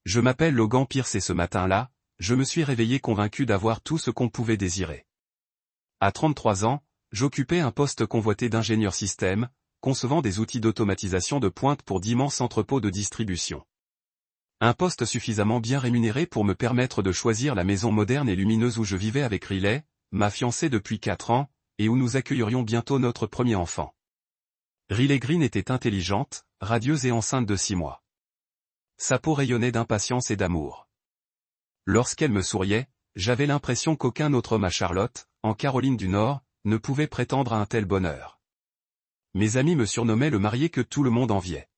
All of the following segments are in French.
Je m'appelle Logan Pierce et ce matin-là, je me suis réveillé convaincu d'avoir tout ce qu'on pouvait désirer. À 33 ans, j'occupais un poste convoité d'ingénieur système, concevant des outils d'automatisation de pointe pour d'immenses entrepôts de distribution. Un poste suffisamment bien rémunéré pour me permettre de choisir la maison moderne et lumineuse où je vivais avec Riley, ma fiancée depuis 4 ans, et où nous accueillerions bientôt notre premier enfant. Riley Green était intelligente, radieuse et enceinte de 6 mois. Sa peau rayonnait d'impatience et d'amour. Lorsqu'elle me souriait, j'avais l'impression qu'aucun autre homme à Charlotte, en Caroline du Nord, ne pouvait prétendre à un tel bonheur. Mes amis me surnommaient le marié que tout le monde enviait.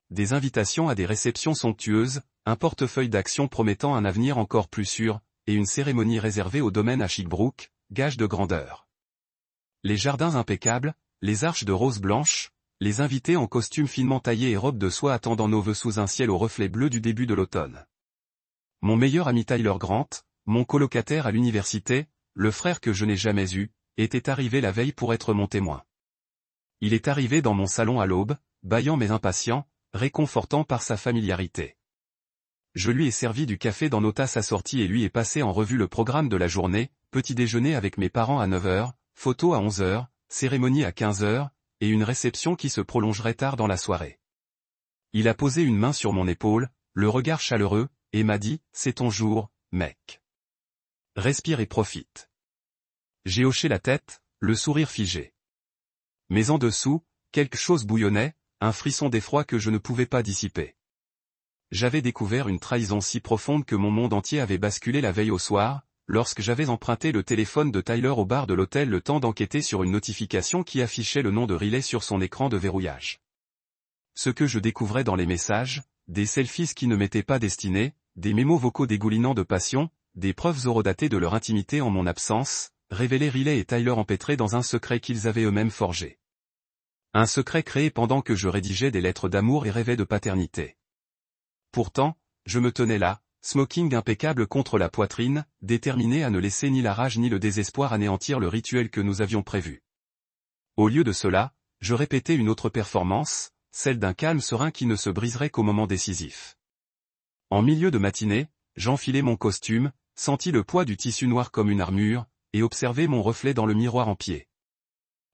Des invitations à des réceptions somptueuses, un portefeuille d'actions promettant un avenir encore plus sûr, et une cérémonie réservée au domaine à Chickbrook, gage de grandeur. Les jardins impeccables, les arches de roses blanches, les invités en costumes finement taillés et robes de soie attendant nos vœux sous un ciel au reflet bleu du début de l'automne. Mon meilleur ami Tyler Grant, mon colocataire à l'université, le frère que je n'ai jamais eu, était arrivé la veille pour être mon témoin. Il est arrivé dans mon salon à l'aube, bâillant mais impatient, réconfortant par sa familiarité. Je lui ai servi du café dans nos tasses assorties et lui ai passé en revue le programme de la journée, petit déjeuner avec mes parents à 9 h, photo à 11 h, cérémonie à 15 h, et une réception qui se prolongerait tard dans la soirée. Il a posé une main sur mon épaule, le regard chaleureux, et m'a dit, « C'est ton jour, mec. Respire et profite. » J'ai hoché la tête, le sourire figé. Mais en dessous, quelque chose bouillonnait, un frisson d'effroi que je ne pouvais pas dissiper. J'avais découvert une trahison si profonde que mon monde entier avait basculé la veille au soir, lorsque j'avais emprunté le téléphone de Tyler au bar de l'hôtel le temps d'enquêter sur une notification qui affichait le nom de Riley sur son écran de verrouillage. Ce que je découvrais dans les messages, des selfies qui ne m'étaient pas destinés, des mémos vocaux dégoulinants de passion, des preuves horodatées de leur intimité en mon absence, révélaient Riley et Tyler empêtrés dans un secret qu'ils avaient eux-mêmes forgé. Un secret créé pendant que je rédigeais des lettres d'amour et rêvais de paternité. Pourtant, je me tenais là, smoking impeccable contre la poitrine, déterminé à ne laisser ni la rage ni le désespoir anéantir le rituel que nous avions prévu. Au lieu de cela, je répétais une autre performance, celle d'un calme serein qui ne se briserait qu'au moment décisif. En milieu de matinée, j'enfilai mon costume, sentis le poids du tissu noir comme une armure, et observai mon reflet dans le miroir en pied.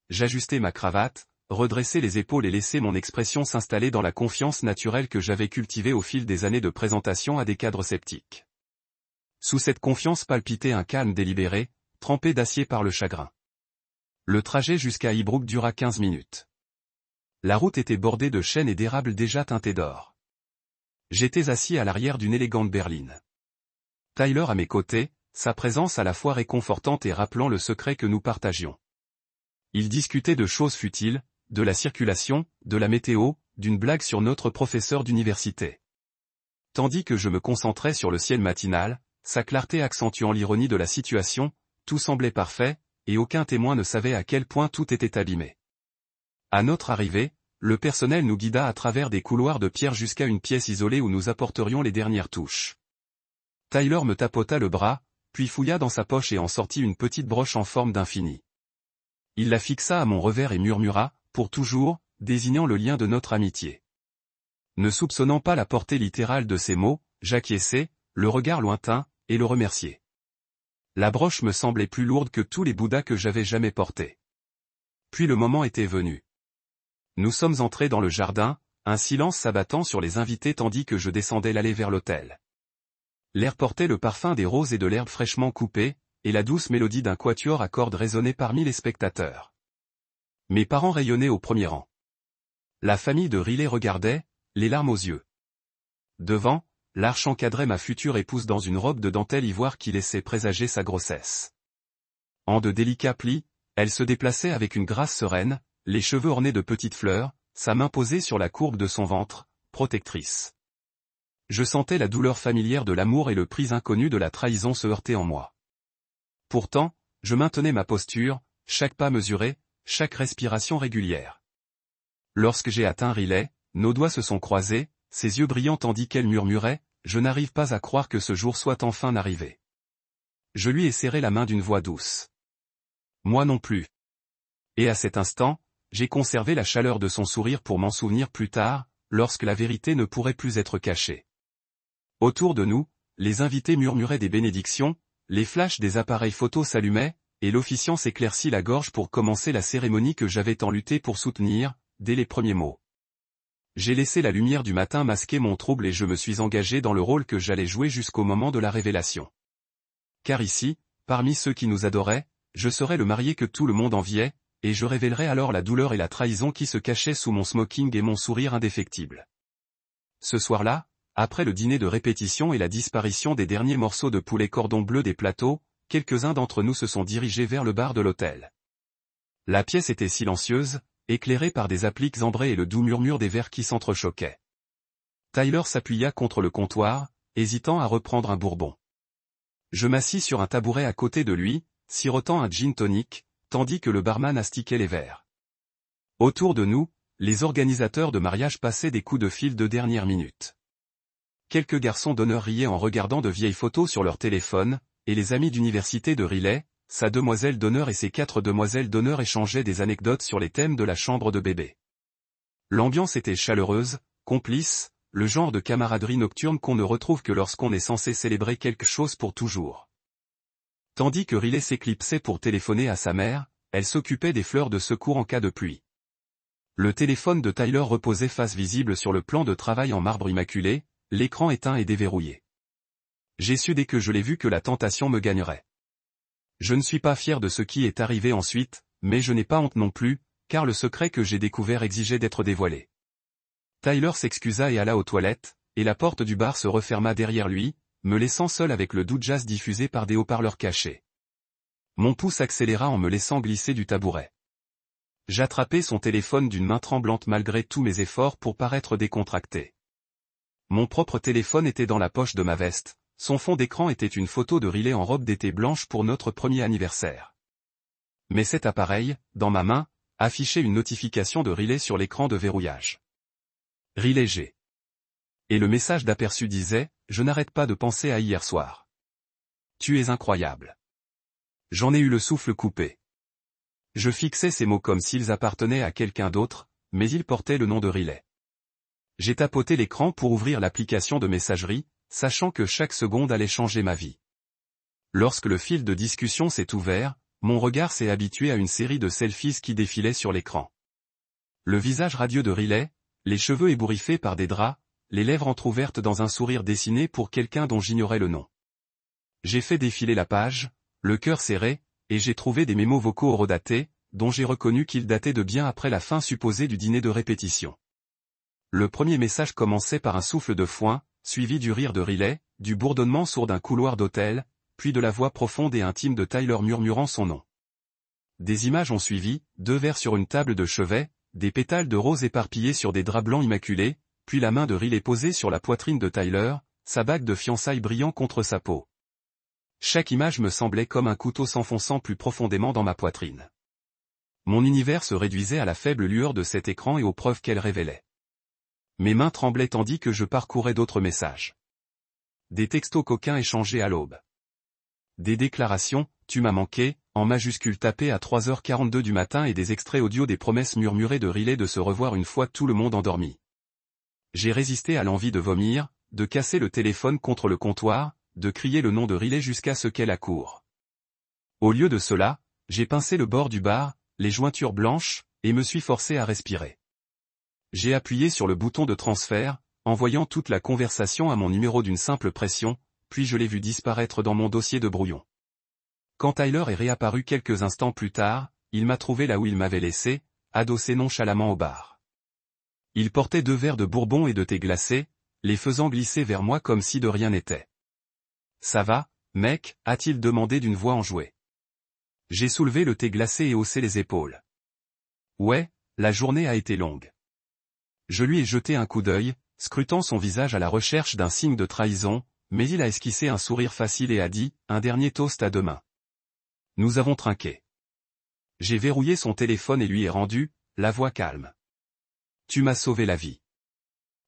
J'ajustai ma cravate, redresser les épaules et laisser mon expression s'installer dans la confiance naturelle que j'avais cultivée au fil des années de présentation à des cadres sceptiques. Sous cette confiance palpitait un calme délibéré, trempé d'acier par le chagrin. Le trajet jusqu'à Ibrook dura 15 minutes. La route était bordée de chênes et d'érables déjà teintés d'or. J'étais assis à l'arrière d'une élégante berline. Tyler à mes côtés, sa présence à la fois réconfortante et rappelant le secret que nous partagions. Il discutait de choses futiles, de la circulation, de la météo, d'une blague sur notre professeur d'université. Tandis que je me concentrais sur le ciel matinal, sa clarté accentuant l'ironie de la situation, tout semblait parfait, et aucun témoin ne savait à quel point tout était abîmé. À notre arrivée, le personnel nous guida à travers des couloirs de pierre jusqu'à une pièce isolée où nous apporterions les dernières touches. Tyler me tapota le bras, puis fouilla dans sa poche et en sortit une petite broche en forme d'infini. Il la fixa à mon revers et murmura, pour toujours, désignant le lien de notre amitié. Ne soupçonnant pas la portée littérale de ces mots, j'acquiesçai, le regard lointain, et le remerciai. La broche me semblait plus lourde que tous les bouddhas que j'avais jamais portés. Puis le moment était venu. Nous sommes entrés dans le jardin, un silence s'abattant sur les invités tandis que je descendais l'allée vers l'hôtel. L'air portait le parfum des roses et de l'herbe fraîchement coupée, et la douce mélodie d'un quatuor à cordes résonnait parmi les spectateurs. Mes parents rayonnaient au premier rang. La famille de Riley regardait, les larmes aux yeux. Devant, l'arche encadrait ma future épouse dans une robe de dentelle ivoire qui laissait présager sa grossesse. En de délicats plis, elle se déplaçait avec une grâce sereine, les cheveux ornés de petites fleurs, sa main posée sur la courbe de son ventre, protectrice. Je sentais la douleur familière de l'amour et le prix inconnu de la trahison se heurter en moi. Pourtant, je maintenais ma posture, chaque pas mesuré, chaque respiration régulière. Lorsque j'ai atteint Riley, nos doigts se sont croisés, ses yeux brillants tandis qu'elle murmurait, « Je n'arrive pas à croire que ce jour soit enfin arrivé. » Je lui ai serré la main d'une voix douce. Moi non plus. Et à cet instant, j'ai conservé la chaleur de son sourire pour m'en souvenir plus tard, lorsque la vérité ne pourrait plus être cachée. Autour de nous, les invités murmuraient des bénédictions, les flashs des appareils photos s'allumaient, et l'officiant s'éclaircit la gorge pour commencer la cérémonie que j'avais tant lutté pour soutenir, dès les premiers mots. J'ai laissé la lumière du matin masquer mon trouble et je me suis engagé dans le rôle que j'allais jouer jusqu'au moment de la révélation. Car ici, parmi ceux qui nous adoraient, je serais le marié que tout le monde enviait, et je révélerais alors la douleur et la trahison qui se cachaient sous mon smoking et mon sourire indéfectible. Ce soir-là, après le dîner de répétition et la disparition des derniers morceaux de poulet cordon bleu des plateaux, quelques-uns d'entre nous se sont dirigés vers le bar de l'hôtel. La pièce était silencieuse, éclairée par des appliques ambrées et le doux murmure des verres qui s'entrechoquaient. Tyler s'appuya contre le comptoir, hésitant à reprendre un bourbon. Je m'assis sur un tabouret à côté de lui, sirotant un gin tonic, tandis que le barman astiquait les verres. Autour de nous, les organisateurs de mariage passaient des coups de fil de dernière minute. Quelques garçons d'honneur riaient en regardant de vieilles photos sur leur téléphone, et les amis d'université de Riley, sa demoiselle d'honneur et ses 4 demoiselles d'honneur échangeaient des anecdotes sur les thèmes de la chambre de bébé. L'ambiance était chaleureuse, complice, le genre de camaraderie nocturne qu'on ne retrouve que lorsqu'on est censé célébrer quelque chose pour toujours. Tandis que Riley s'éclipsait pour téléphoner à sa mère, elle s'occupait des fleurs de secours en cas de pluie. Le téléphone de Tyler reposait face visible sur le plan de travail en marbre immaculé, l'écran éteint et déverrouillé. J'ai su dès que je l'ai vu que la tentation me gagnerait. Je ne suis pas fier de ce qui est arrivé ensuite, mais je n'ai pas honte non plus, car le secret que j'ai découvert exigeait d'être dévoilé. Tyler s'excusa et alla aux toilettes, et la porte du bar se referma derrière lui, me laissant seul avec le doux jazz diffusé par des haut-parleurs cachés. Mon pouce accéléra en me laissant glisser du tabouret. J'attrapai son téléphone d'une main tremblante malgré tous mes efforts pour paraître décontracté. Mon propre téléphone était dans la poche de ma veste, son fond d'écran était une photo de Riley en robe d'été blanche pour notre premier anniversaire. Mais cet appareil, dans ma main, affichait une notification de Riley sur l'écran de verrouillage. Riley G. Et le message d'aperçu disait, « Je n'arrête pas de penser à hier soir. Tu es incroyable. » J'en ai eu le souffle coupé. Je fixais ces mots comme s'ils appartenaient à quelqu'un d'autre, mais ils portaient le nom de Riley. J'ai tapoté l'écran pour ouvrir l'application de messagerie, sachant que chaque seconde allait changer ma vie. Lorsque le fil de discussion s'est ouvert, mon regard s'est habitué à une série de selfies qui défilaient sur l'écran. Le visage radieux de Riley, les cheveux ébouriffés par des draps, les lèvres entr'ouvertes dans un sourire dessiné pour quelqu'un dont j'ignorais le nom. J'ai fait défiler la page, le cœur serré, et j'ai trouvé des mémos vocaux horodatés, dont j'ai reconnu qu'ils dataient de bien après la fin supposée du dîner de répétition. Le premier message commençait par un souffle de foin, suivi du rire de Riley, du bourdonnement sourd d'un couloir d'hôtel, puis de la voix profonde et intime de Tyler murmurant son nom. Des images ont suivi, 2 verres sur une table de chevet, des pétales de rose éparpillés sur des draps blancs immaculés, puis la main de Riley posée sur la poitrine de Tyler, sa bague de fiançailles brillant contre sa peau. Chaque image me semblait comme un couteau s'enfonçant plus profondément dans ma poitrine. Mon univers se réduisait à la faible lueur de cet écran et aux preuves qu'elle révélait. Mes mains tremblaient tandis que je parcourais d'autres messages. Des textos coquins échangés à l'aube. Des déclarations, « Tu m'as manqué », en majuscules tapées à 3h42 du matin et des extraits audio des promesses murmurées de Riley de se revoir une fois tout le monde endormi. J'ai résisté à l'envie de vomir, de casser le téléphone contre le comptoir, de crier le nom de Riley jusqu'à ce qu'elle accoure. Au lieu de cela, j'ai pincé le bord du bar, les jointures blanches, et me suis forcé à respirer. J'ai appuyé sur le bouton de transfert, envoyant toute la conversation à mon numéro d'une simple pression, puis je l'ai vu disparaître dans mon dossier de brouillon. Quand Tyler est réapparu quelques instants plus tard, il m'a trouvé là où il m'avait laissé, adossé nonchalamment au bar. Il portait 2 verres de bourbon et de thé glacé, les faisant glisser vers moi comme si de rien n'était. « Ça va, mec ?» a-t-il demandé d'une voix enjouée. J'ai soulevé le thé glacé et haussé les épaules. Ouais, la journée a été longue. Je lui ai jeté un coup d'œil, scrutant son visage à la recherche d'un signe de trahison, mais il a esquissé un sourire facile et a dit, « Un dernier toast à demain. » Nous avons trinqué. J'ai verrouillé son téléphone et lui ai rendu, la voix calme. « Tu m'as sauvé la vie. »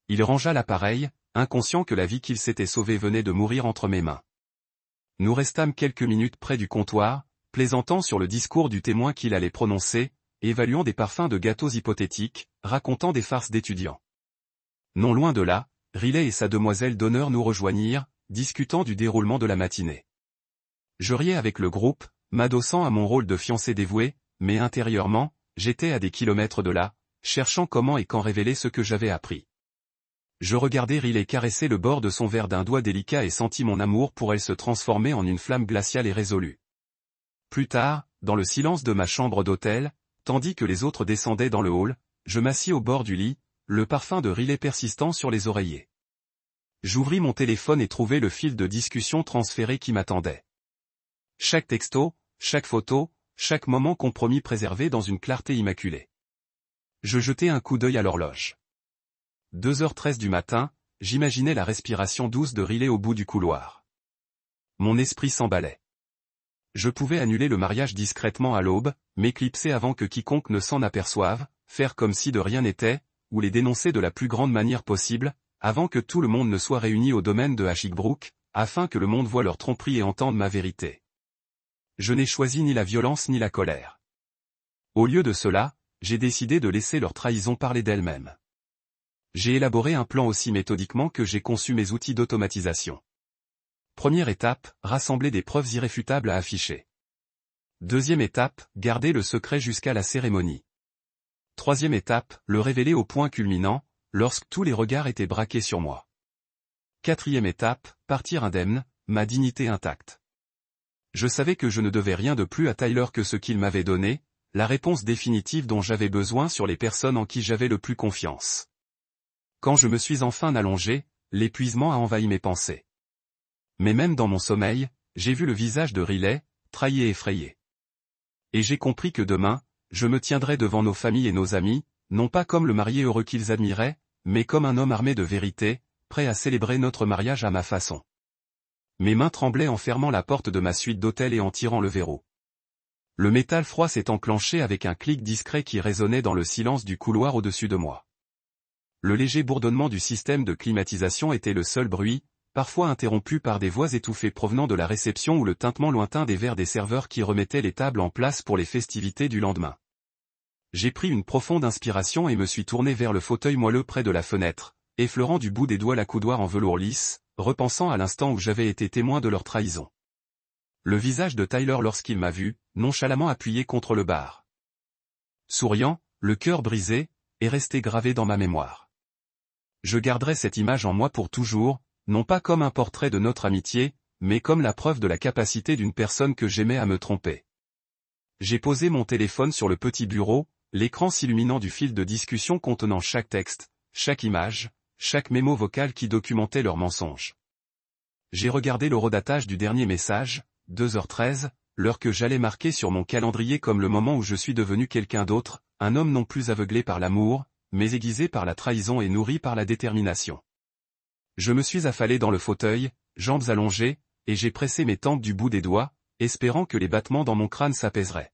Il rangea l'appareil, inconscient que la vie qu'il s'était sauvée venait de mourir entre mes mains. Nous restâmes quelques minutes près du comptoir, plaisantant sur le discours du témoin qu'il allait prononcer, évaluant des parfums de gâteaux hypothétiques, racontant des farces d'étudiants. Non loin de là, Riley et sa demoiselle d'honneur nous rejoignirent, discutant du déroulement de la matinée. Je riais avec le groupe, m'adossant à mon rôle de fiancé dévoué, mais intérieurement, j'étais à des kilomètres de là, cherchant comment et quand révéler ce que j'avais appris. Je regardais Riley caresser le bord de son verre d'un doigt délicat et sentis mon amour pour elle se transformer en une flamme glaciale et résolue. Plus tard, dans le silence de ma chambre d'hôtel, tandis que les autres descendaient dans le hall, je m'assis au bord du lit, le parfum de Riley persistant sur les oreillers. J'ouvris mon téléphone et trouvai le fil de discussion transféré qui m'attendait. Chaque texto, chaque photo, chaque moment compromis préservé dans une clarté immaculée. Je jetai un coup d'œil à l'horloge. 2h13 du matin, j'imaginais la respiration douce de Riley au bout du couloir. Mon esprit s'emballait. Je pouvais annuler le mariage discrètement à l'aube, m'éclipser avant que quiconque ne s'en aperçoive, faire comme si de rien n'était, ou les dénoncer de la plus grande manière possible, avant que tout le monde ne soit réuni au domaine de Ashibrook, afin que le monde voie leur tromperie et entende ma vérité. Je n'ai choisi ni la violence ni la colère. Au lieu de cela, j'ai décidé de laisser leur trahison parler d'elle-même. J'ai élaboré un plan aussi méthodiquement que j'ai conçu mes outils d'automatisation. Première étape, rassembler des preuves irréfutables à afficher. Deuxième étape, garder le secret jusqu'à la cérémonie. Troisième étape, le révéler au point culminant, lorsque tous les regards étaient braqués sur moi. Quatrième étape, partir indemne, ma dignité intacte. Je savais que je ne devais rien de plus à Tyler que ce qu'il m'avait donné, la réponse définitive dont j'avais besoin sur les personnes en qui j'avais le plus confiance. Quand je me suis enfin allongé, l'épuisement a envahi mes pensées. Mais même dans mon sommeil, j'ai vu le visage de Riley, trahi et effrayé. Et j'ai compris que demain, je me tiendrai devant nos familles et nos amis, non pas comme le marié heureux qu'ils admiraient, mais comme un homme armé de vérité, prêt à célébrer notre mariage à ma façon. Mes mains tremblaient en fermant la porte de ma suite d'hôtel et en tirant le verrou. Le métal froid s'est enclenché avec un clic discret qui résonnait dans le silence du couloir au-dessus de moi. Le léger bourdonnement du système de climatisation était le seul bruit, parfois interrompu par des voix étouffées provenant de la réception ou le tintement lointain des verres des serveurs qui remettaient les tables en place pour les festivités du lendemain. J'ai pris une profonde inspiration et me suis tourné vers le fauteuil moelleux près de la fenêtre, effleurant du bout des doigts la coudoir en velours lisse, repensant à l'instant où j'avais été témoin de leur trahison. Le visage de Tyler lorsqu'il m'a vu, nonchalamment appuyé contre le bar. Souriant, le cœur brisé, est resté gravé dans ma mémoire. Je garderai cette image en moi pour toujours, non pas comme un portrait de notre amitié, mais comme la preuve de la capacité d'une personne que j'aimais à me tromper. J'ai posé mon téléphone sur le petit bureau, l'écran s'illuminant du fil de discussion contenant chaque texte, chaque image, chaque mémo vocal qui documentait leurs mensonges. J'ai regardé l'horodatage du dernier message, 2h13, l'heure que j'allais marquer sur mon calendrier comme le moment où je suis devenu quelqu'un d'autre, un homme non plus aveuglé par l'amour, mais aiguisé par la trahison et nourri par la détermination. Je me suis affalé dans le fauteuil, jambes allongées, et j'ai pressé mes tempes du bout des doigts, espérant que les battements dans mon crâne s'apaiseraient.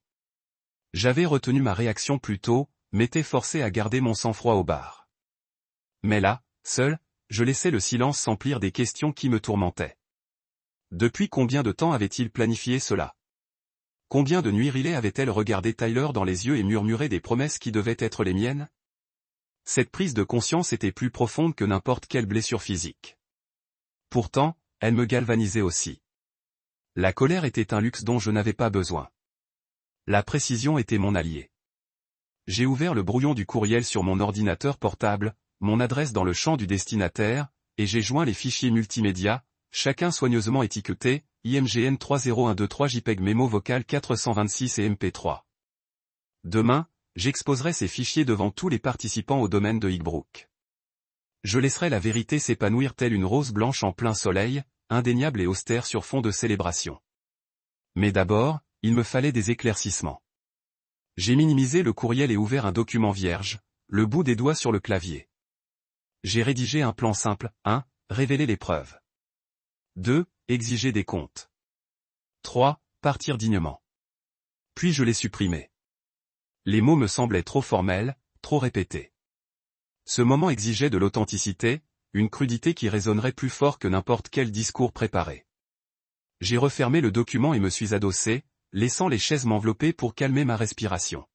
J'avais retenu ma réaction plus tôt, m'étais forcé à garder mon sang-froid au bar. Mais là, seul, je laissais le silence s'emplir des questions qui me tourmentaient. Depuis combien de temps avait-il planifié cela? Combien de nuits Riley avait-elle regardé Tyler dans les yeux et murmuré des promesses qui devaient être les miennes? Cette prise de conscience était plus profonde que n'importe quelle blessure physique. Pourtant, elle me galvanisait aussi. La colère était un luxe dont je n'avais pas besoin. La précision était mon allié. J'ai ouvert le brouillon du courriel sur mon ordinateur portable, mon adresse dans le champ du destinataire, et j'ai joint les fichiers multimédia, chacun soigneusement étiqueté, IMGN 30123 JPEG mémo vocal 426 et MP3. Demain, j'exposerai ces fichiers devant tous les participants au domaine de Higbrook. Je laisserai la vérité s'épanouir telle une rose blanche en plein soleil, indéniable et austère sur fond de célébration. Mais d'abord, il me fallait des éclaircissements. J'ai minimisé le courriel et ouvert un document vierge, le bout des doigts sur le clavier. J'ai rédigé un plan simple. 1. Révéler les preuves. 2. Exiger des comptes. 3. Partir dignement. Puis je les supprimais. Les mots me semblaient trop formels, trop répétés. Ce moment exigeait de l'authenticité, une crudité qui résonnerait plus fort que n'importe quel discours préparé. J'ai refermé le document et me suis adossé, laissant les chaises m'envelopper pour calmer ma respiration.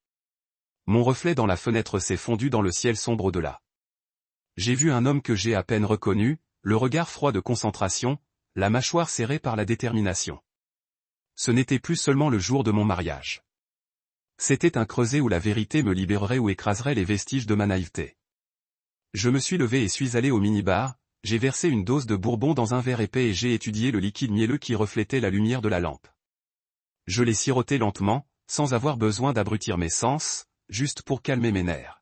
Mon reflet dans la fenêtre s'est fondu dans le ciel sombre au-delà. J'ai vu un homme que j'ai à peine reconnu, le regard froid de concentration, la mâchoire serrée par la détermination. Ce n'était plus seulement le jour de mon mariage. C'était un creuset où la vérité me libérerait ou écraserait les vestiges de ma naïveté. Je me suis levé et suis allé au minibar, j'ai versé une dose de bourbon dans un verre épais et j'ai étudié le liquide mielleux qui reflétait la lumière de la lampe. Je l'ai siroté lentement, sans avoir besoin d'abrutir mes sens, juste pour calmer mes nerfs.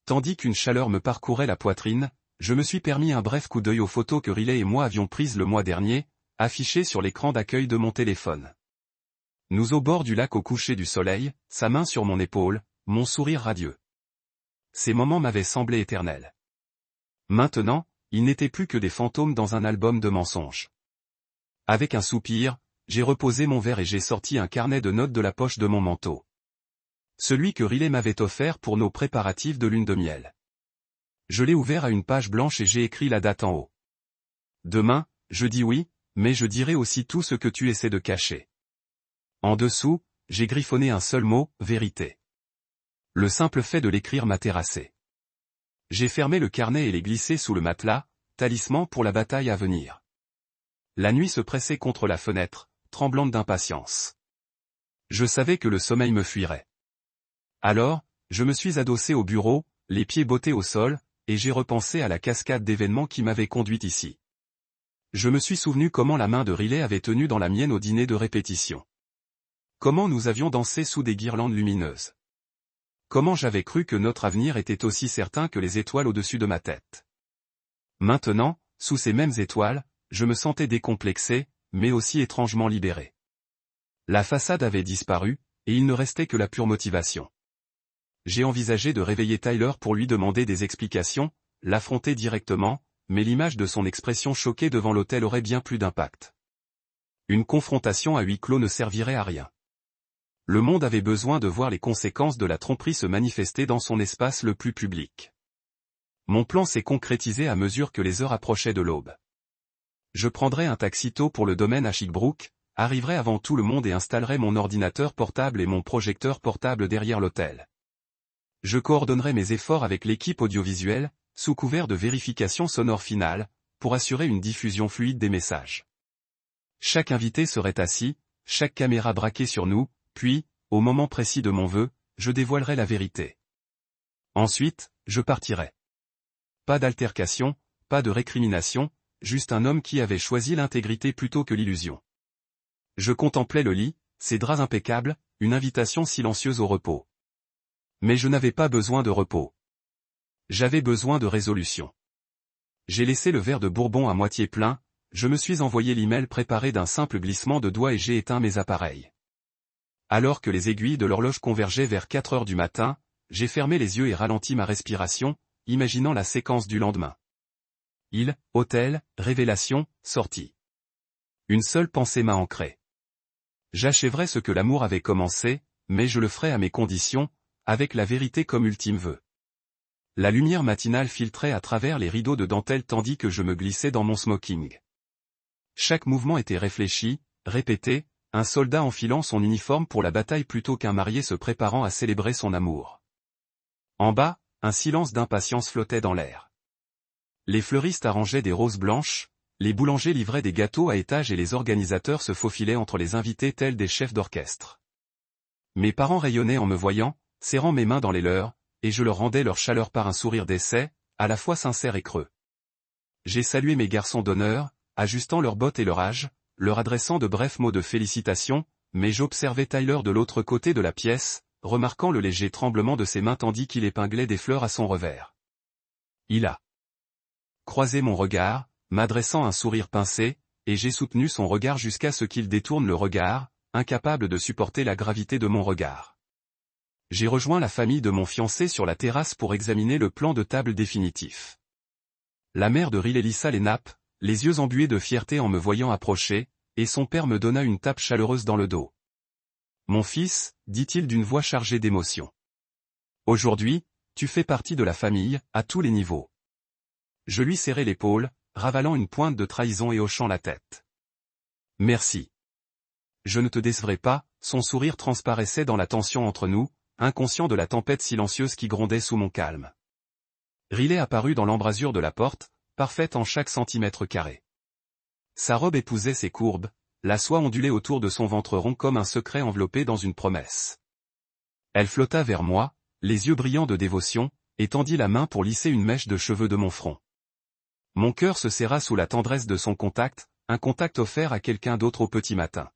Tandis qu'une chaleur me parcourait la poitrine, je me suis permis un bref coup d'œil aux photos que Riley et moi avions prises le mois dernier, affichées sur l'écran d'accueil de mon téléphone. Nous au bord du lac au coucher du soleil, sa main sur mon épaule, mon sourire radieux. Ces moments m'avaient semblé éternels. Maintenant, ils n'étaient plus que des fantômes dans un album de mensonges. Avec un soupir, j'ai reposé mon verre et j'ai sorti un carnet de notes de la poche de mon manteau. Celui que Riley m'avait offert pour nos préparatifs de lune de miel. Je l'ai ouvert à une page blanche et j'ai écrit la date en haut. Demain, je dis oui, mais je dirai aussi tout ce que tu essaies de cacher. En dessous, j'ai griffonné un seul mot, vérité. Le simple fait de l'écrire m'a terrassé. J'ai fermé le carnet et l'ai glissé sous le matelas, talisman pour la bataille à venir. La nuit se pressait contre la fenêtre, tremblante d'impatience. Je savais que le sommeil me fuirait. Alors, je me suis adossé au bureau, les pieds bottés au sol, et j'ai repensé à la cascade d'événements qui m'avait conduit ici. Je me suis souvenu comment la main de Riley avait tenu dans la mienne au dîner de répétition. Comment nous avions dansé sous des guirlandes lumineuses. Comment j'avais cru que notre avenir était aussi certain que les étoiles au-dessus de ma tête. Maintenant, sous ces mêmes étoiles, je me sentais décomplexé, mais aussi étrangement libéré. La façade avait disparu, et il ne restait que la pure motivation. J'ai envisagé de réveiller Tyler pour lui demander des explications, l'affronter directement, mais l'image de son expression choquée devant l'hôtel aurait bien plus d'impact. Une confrontation à huis clos ne servirait à rien. Le monde avait besoin de voir les conséquences de la tromperie se manifester dans son espace le plus public. Mon plan s'est concrétisé à mesure que les heures approchaient de l'aube. Je prendrai un taxi tôt pour le domaine à Chickbrook, arriverai avant tout le monde et installerai mon ordinateur portable et mon projecteur portable derrière l'hôtel. Je coordonnerai mes efforts avec l'équipe audiovisuelle, sous couvert de vérification sonore finale, pour assurer une diffusion fluide des messages. Chaque invité serait assis, chaque caméra braquée sur nous, puis, au moment précis de mon vœu, je dévoilerai la vérité. Ensuite, je partirai. Pas d'altercation, pas de récrimination, juste un homme qui avait choisi l'intégrité plutôt que l'illusion. Je contemplais le lit, ses draps impeccables, une invitation silencieuse au repos. Mais je n'avais pas besoin de repos. J'avais besoin de résolution. J'ai laissé le verre de bourbon à moitié plein, je me suis envoyé l'email préparé d'un simple glissement de doigts et j'ai éteint mes appareils. Alors que les aiguilles de l'horloge convergeaient vers 4 heures du matin, j'ai fermé les yeux et ralenti ma respiration, imaginant la séquence du lendemain. Hôtel, révélation, sortie. Une seule pensée m'a ancré. J'achèverai ce que l'amour avait commencé, mais je le ferai à mes conditions, avec la vérité comme ultime vœu. La lumière matinale filtrait à travers les rideaux de dentelle tandis que je me glissais dans mon smoking. Chaque mouvement était réfléchi, répété, un soldat enfilant son uniforme pour la bataille plutôt qu'un marié se préparant à célébrer son amour. En bas, un silence d'impatience flottait dans l'air. Les fleuristes arrangeaient des roses blanches, les boulangers livraient des gâteaux à étage et les organisateurs se faufilaient entre les invités tels des chefs d'orchestre. Mes parents rayonnaient en me voyant, serrant mes mains dans les leurs, et je leur rendais leur chaleur par un sourire d'essai, à la fois sincère et creux. J'ai salué mes garçons d'honneur, ajustant leurs bottes et leur âge, leur adressant de brefs mots de félicitations, mais j'observais Tyler de l'autre côté de la pièce, remarquant le léger tremblement de ses mains tandis qu'il épinglait des fleurs à son revers. Il a croisé mon regard, m'adressant un sourire pincé, et j'ai soutenu son regard jusqu'à ce qu'il détourne le regard, incapable de supporter la gravité de mon regard. J'ai rejoint la famille de mon fiancé sur la terrasse pour examiner le plan de table définitif. La mère de Riley lissa les nappes, les yeux embués de fierté en me voyant approcher, et son père me donna une tape chaleureuse dans le dos. « Mon fils, dit-il d'une voix chargée d'émotion. Aujourd'hui, tu fais partie de la famille, à tous les niveaux. » Je lui serrai l'épaule, ravalant une pointe de trahison et hochant la tête. « Merci. Je ne te décevrai pas, » son sourire transparaissait dans la tension entre nous, inconscient de la tempête silencieuse qui grondait sous mon calme. Riley apparut dans l'embrasure de la porte, parfaite en chaque centimètre carré. Sa robe épousait ses courbes, la soie ondulait autour de son ventre rond comme un secret enveloppé dans une promesse. Elle flotta vers moi, les yeux brillants de dévotion, et tendit la main pour lisser une mèche de cheveux de mon front. Mon cœur se serra sous la tendresse de son contact, un contact offert à quelqu'un d'autre au petit matin.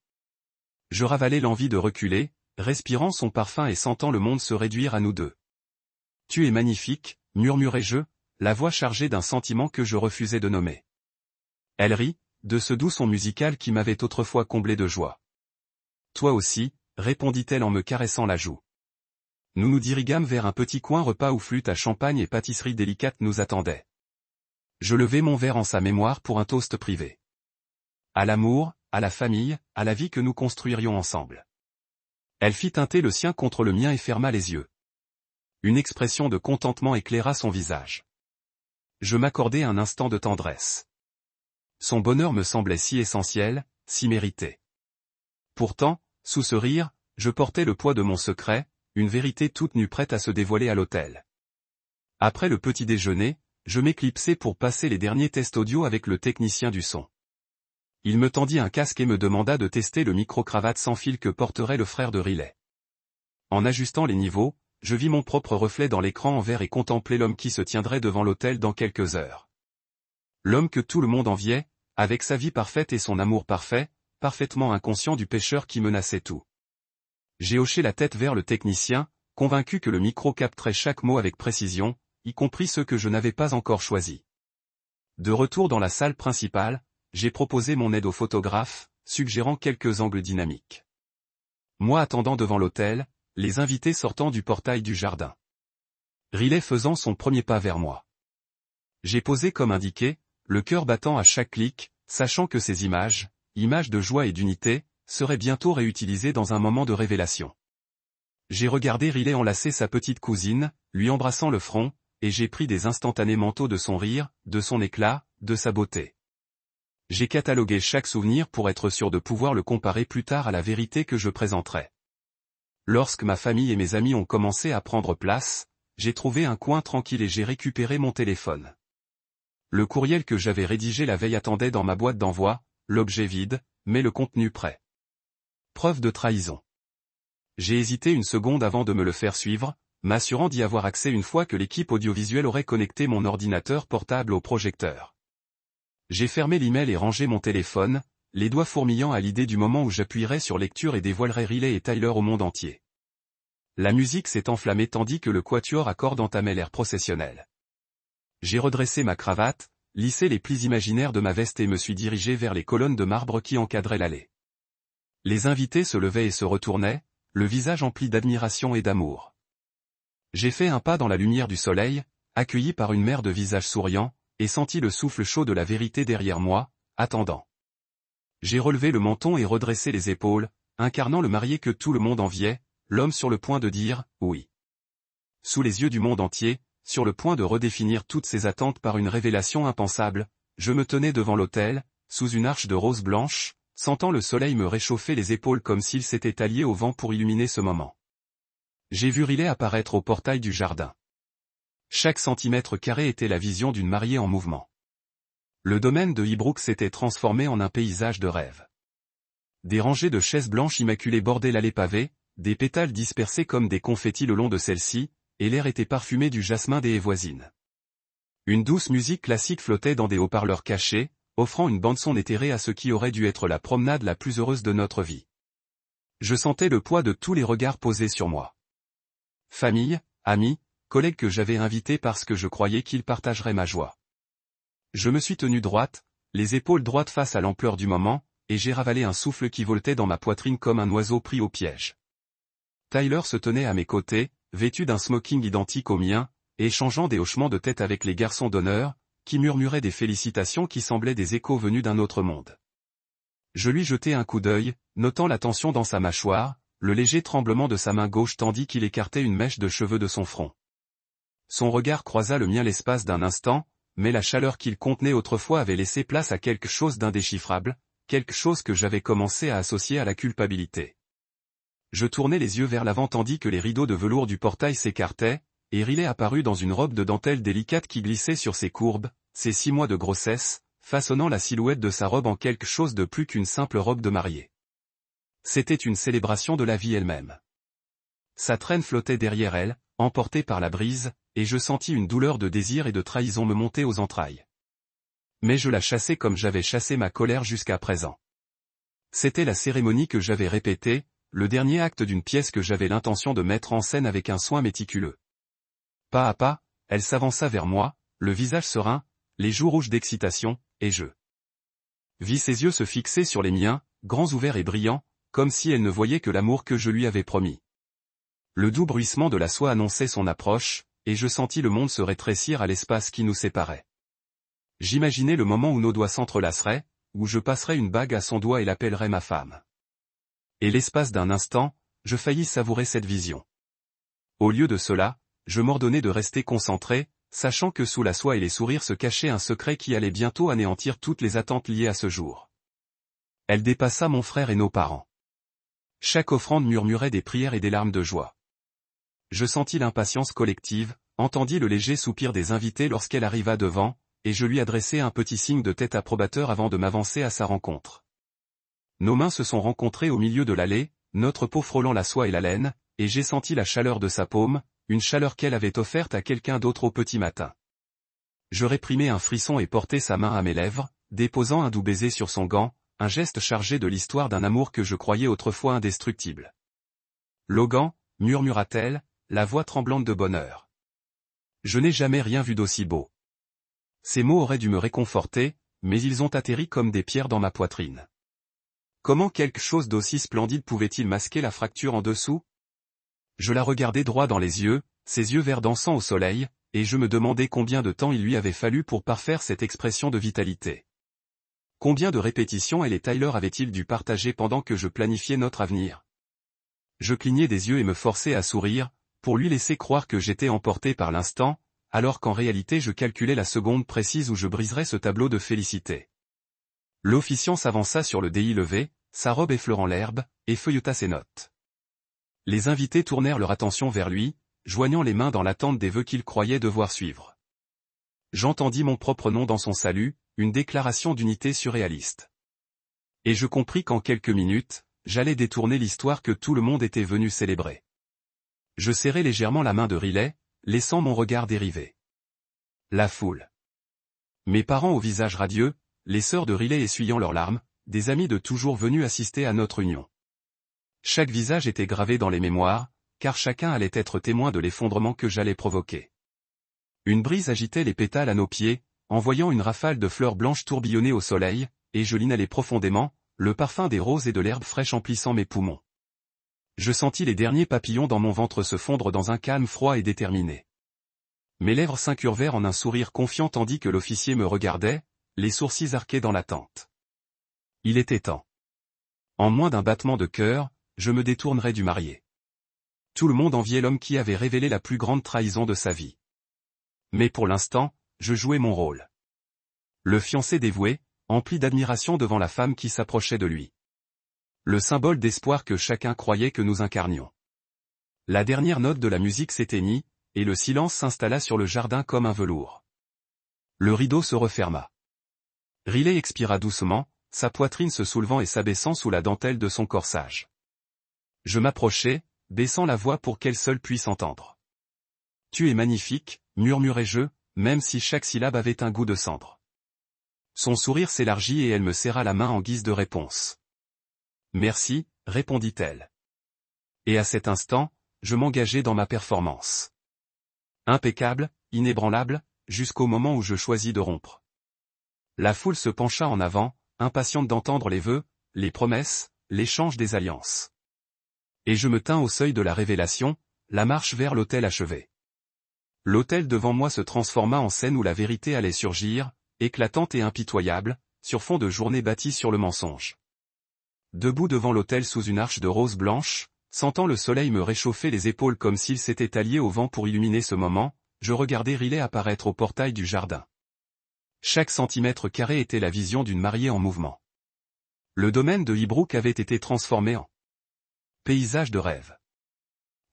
Je ravalai l'envie de reculer, respirant son parfum et sentant le monde se réduire à nous deux. « Tu es magnifique », murmurai-je, la voix chargée d'un sentiment que je refusais de nommer. Elle rit, de ce doux son musical qui m'avait autrefois comblé de joie. « Toi aussi », répondit-elle en me caressant la joue. Nous nous diriguâmes vers un petit coin repas où flûte à champagne et pâtisserie délicate nous attendaient. Je levai mon verre en sa mémoire pour un toast privé. À l'amour, à la famille, à la vie que nous construirions ensemble. Elle fit teinter le sien contre le mien et ferma les yeux. Une expression de contentement éclaira son visage. Je m'accordai un instant de tendresse. Son bonheur me semblait si essentiel, si mérité. Pourtant, sous ce rire, je portais le poids de mon secret, une vérité toute nue prête à se dévoiler à l'hôtel. Après le petit déjeuner, je m'éclipsai pour passer les derniers tests audio avec le technicien du son. Il me tendit un casque et me demanda de tester le micro-cravate sans fil que porterait le frère de Riley. En ajustant les niveaux, je vis mon propre reflet dans l'écran en verre et contemplai l'homme qui se tiendrait devant l'autel dans quelques heures. L'homme que tout le monde enviait, avec sa vie parfaite et son amour parfait, parfaitement inconscient du pécheur qui menaçait tout. J'ai hoché la tête vers le technicien, convaincu que le micro capterait chaque mot avec précision, y compris ceux que je n'avais pas encore choisis. De retour dans la salle principale, j'ai proposé mon aide au photographe, suggérant quelques angles dynamiques. Moi attendant devant l'hôtel, les invités sortant du portail du jardin. Riley faisant son premier pas vers moi. J'ai posé comme indiqué, le cœur battant à chaque clic, sachant que ces images de joie et d'unité, seraient bientôt réutilisées dans un moment de révélation. J'ai regardé Riley enlacer sa petite cousine, lui embrassant le front, et j'ai pris des instantanés manteaux de son rire, de son éclat, de sa beauté. J'ai catalogué chaque souvenir pour être sûr de pouvoir le comparer plus tard à la vérité que je présenterai. Lorsque ma famille et mes amis ont commencé à prendre place, j'ai trouvé un coin tranquille et j'ai récupéré mon téléphone. Le courriel que j'avais rédigé la veille attendait dans ma boîte d'envoi, l'objet vide, mais le contenu prêt. Preuve de trahison. J'ai hésité une seconde avant de me le faire suivre, m'assurant d'y avoir accès une fois que l'équipe audiovisuelle aurait connecté mon ordinateur portable au projecteur. J'ai fermé l'email et rangé mon téléphone, les doigts fourmillant à l'idée du moment où j'appuierais sur lecture et dévoilerais Riley et Tyler au monde entier. La musique s'est enflammée tandis que le quatuor à cordes entamait l'air processionnel. J'ai redressé ma cravate, lissé les plis imaginaires de ma veste et me suis dirigé vers les colonnes de marbre qui encadraient l'allée. Les invités se levaient et se retournaient, le visage empli d'admiration et d'amour. J'ai fait un pas dans la lumière du soleil, accueilli par une mer de visages souriants, et senti le souffle chaud de la vérité derrière moi, attendant. J'ai relevé le menton et redressé les épaules, incarnant le marié que tout le monde enviait, l'homme sur le point de dire « oui ». Sous les yeux du monde entier, sur le point de redéfinir toutes ses attentes par une révélation impensable, je me tenais devant l'autel, sous une arche de rose blanche, sentant le soleil me réchauffer les épaules comme s'il s'était allié au vent pour illuminer ce moment. J'ai vu Riley apparaître au portail du jardin. Chaque centimètre carré était la vision d'une mariée en mouvement. Le domaine de Highbrook s'était transformé en un paysage de rêve. Des rangées de chaises blanches immaculées bordaient l'allée pavée, des pétales dispersés comme des confettis le long de celle-ci, et l'air était parfumé du jasmin des haies voisines. Une douce musique classique flottait dans des haut-parleurs cachés, offrant une bande-son éthérée à ce qui aurait dû être la promenade la plus heureuse de notre vie. Je sentais le poids de tous les regards posés sur moi. Famille, amis, collègues que j'avais invités parce que je croyais qu'ils partageraient ma joie. Je me suis tenu droite, les épaules droites face à l'ampleur du moment, et j'ai ravalé un souffle qui voltait dans ma poitrine comme un oiseau pris au piège. Tyler se tenait à mes côtés, vêtu d'un smoking identique au mien, et échangeant des hochements de tête avec les garçons d'honneur, qui murmuraient des félicitations qui semblaient des échos venus d'un autre monde. Je lui jetai un coup d'œil, notant la tension dans sa mâchoire, le léger tremblement de sa main gauche tandis qu'il écartait une mèche de cheveux de son front. Son regard croisa le mien l'espace d'un instant, mais la chaleur qu'il contenait autrefois avait laissé place à quelque chose d'indéchiffrable, quelque chose que j'avais commencé à associer à la culpabilité. Je tournai les yeux vers l'avant tandis que les rideaux de velours du portail s'écartaient, et Riley apparut dans une robe de dentelle délicate qui glissait sur ses courbes, ses 6 mois de grossesse, façonnant la silhouette de sa robe en quelque chose de plus qu'une simple robe de mariée. C'était une célébration de la vie elle-même. Sa traîne flottait derrière elle, emportée par la brise, et je sentis une douleur de désir et de trahison me monter aux entrailles. Mais je la chassais comme j'avais chassé ma colère jusqu'à présent. C'était la cérémonie que j'avais répétée, le dernier acte d'une pièce que j'avais l'intention de mettre en scène avec un soin méticuleux. Pas à pas, elle s'avança vers moi, le visage serein, les joues rouges d'excitation, et je vis ses yeux se fixer sur les miens, grands ouverts et brillants, comme si elle ne voyait que l'amour que je lui avais promis. Le doux bruissement de la soie annonçait son approche, et je sentis le monde se rétrécir à l'espace qui nous séparait. J'imaginais le moment où nos doigts s'entrelaceraient, où je passerais une bague à son doigt et l'appellerais ma femme. Et l'espace d'un instant, je faillis savourer cette vision. Au lieu de cela, je m'ordonnai de rester concentré, sachant que sous la soie et les sourires se cachait un secret qui allait bientôt anéantir toutes les attentes liées à ce jour. Elle dépassa mon frère et nos parents. Chaque offrande murmurait des prières et des larmes de joie. Je sentis l'impatience collective, entendis le léger soupir des invités lorsqu'elle arriva devant, et je lui adressai un petit signe de tête approbateur avant de m'avancer à sa rencontre. Nos mains se sont rencontrées au milieu de l'allée, notre peau frôlant la soie et la laine, et j'ai senti la chaleur de sa paume, une chaleur qu'elle avait offerte à quelqu'un d'autre au petit matin. Je réprimai un frisson et portai sa main à mes lèvres, déposant un doux baiser sur son gant, un geste chargé de l'histoire d'un amour que je croyais autrefois indestructible. Logan, murmura-t-elle, la voix tremblante de bonheur. Je n'ai jamais rien vu d'aussi beau. Ces mots auraient dû me réconforter, mais ils ont atterri comme des pierres dans ma poitrine. Comment quelque chose d'aussi splendide pouvait-il masquer la fracture en dessous? Je la regardais droit dans les yeux, ses yeux verts dansant au soleil, et je me demandais combien de temps il lui avait fallu pour parfaire cette expression de vitalité. Combien de répétitions elle et Tyler avaient-ils dû partager pendant que je planifiais notre avenir? Je clignais des yeux et me forçais à sourire, pour lui laisser croire que j'étais emporté par l'instant, alors qu'en réalité je calculais la seconde précise où je briserais ce tableau de félicité. L'officiant s'avança sur le délit levé, sa robe effleurant l'herbe, et feuilleta ses notes. Les invités tournèrent leur attention vers lui, joignant les mains dans l'attente des vœux qu'ils croyaient devoir suivre. J'entendis mon propre nom dans son salut, une déclaration d'unité surréaliste. Et je compris qu'en quelques minutes, j'allais détourner l'histoire que tout le monde était venu célébrer. Je serrai légèrement la main de Riley, laissant mon regard dériver. La foule. Mes parents au visage radieux, les sœurs de Riley essuyant leurs larmes, des amis de toujours venus assister à notre union. Chaque visage était gravé dans les mémoires, car chacun allait être témoin de l'effondrement que j'allais provoquer. Une brise agitait les pétales à nos pieds, envoyant une rafale de fleurs blanches tourbillonner au soleil, et je l'inhalais profondément, le parfum des roses et de l'herbe fraîche emplissant mes poumons. Je sentis les derniers papillons dans mon ventre se fondre dans un calme froid et déterminé. Mes lèvres s'incurvèrent en un sourire confiant tandis que l'officier me regardait, les sourcils arqués dans l'attente. Il était temps. En moins d'un battement de cœur, je me détournerais du marié. Tout le monde enviait l'homme qui avait révélé la plus grande trahison de sa vie. Mais pour l'instant, je jouais mon rôle. Le fiancé dévoué, empli d'admiration devant la femme qui s'approchait de lui. Le symbole d'espoir que chacun croyait que nous incarnions. La dernière note de la musique s'éteignit, et le silence s'installa sur le jardin comme un velours. Le rideau se referma. Riley expira doucement, sa poitrine se soulevant et s'abaissant sous la dentelle de son corsage. Je m'approchai, baissant la voix pour qu'elle seule puisse entendre. « Tu es magnifique », murmurai-je, même si chaque syllabe avait un goût de cendre. Son sourire s'élargit et elle me serra la main en guise de réponse. « Merci », répondit-elle. Et à cet instant, je m'engageai dans ma performance. Impeccable, inébranlable, jusqu'au moment où je choisis de rompre. La foule se pencha en avant, impatiente d'entendre les vœux, les promesses, l'échange des alliances. Et je me tins au seuil de la révélation, la marche vers l'autel achevée. L'autel devant moi se transforma en scène où la vérité allait surgir, éclatante et impitoyable, sur fond de journée bâtie sur le mensonge. Debout devant l'autel sous une arche de rose blanche, sentant le soleil me réchauffer les épaules comme s'il s'était allié au vent pour illuminer ce moment, je regardais Riley apparaître au portail du jardin. Chaque centimètre carré était la vision d'une mariée en mouvement. Le domaine de Highbrook avait été transformé en paysage de rêve.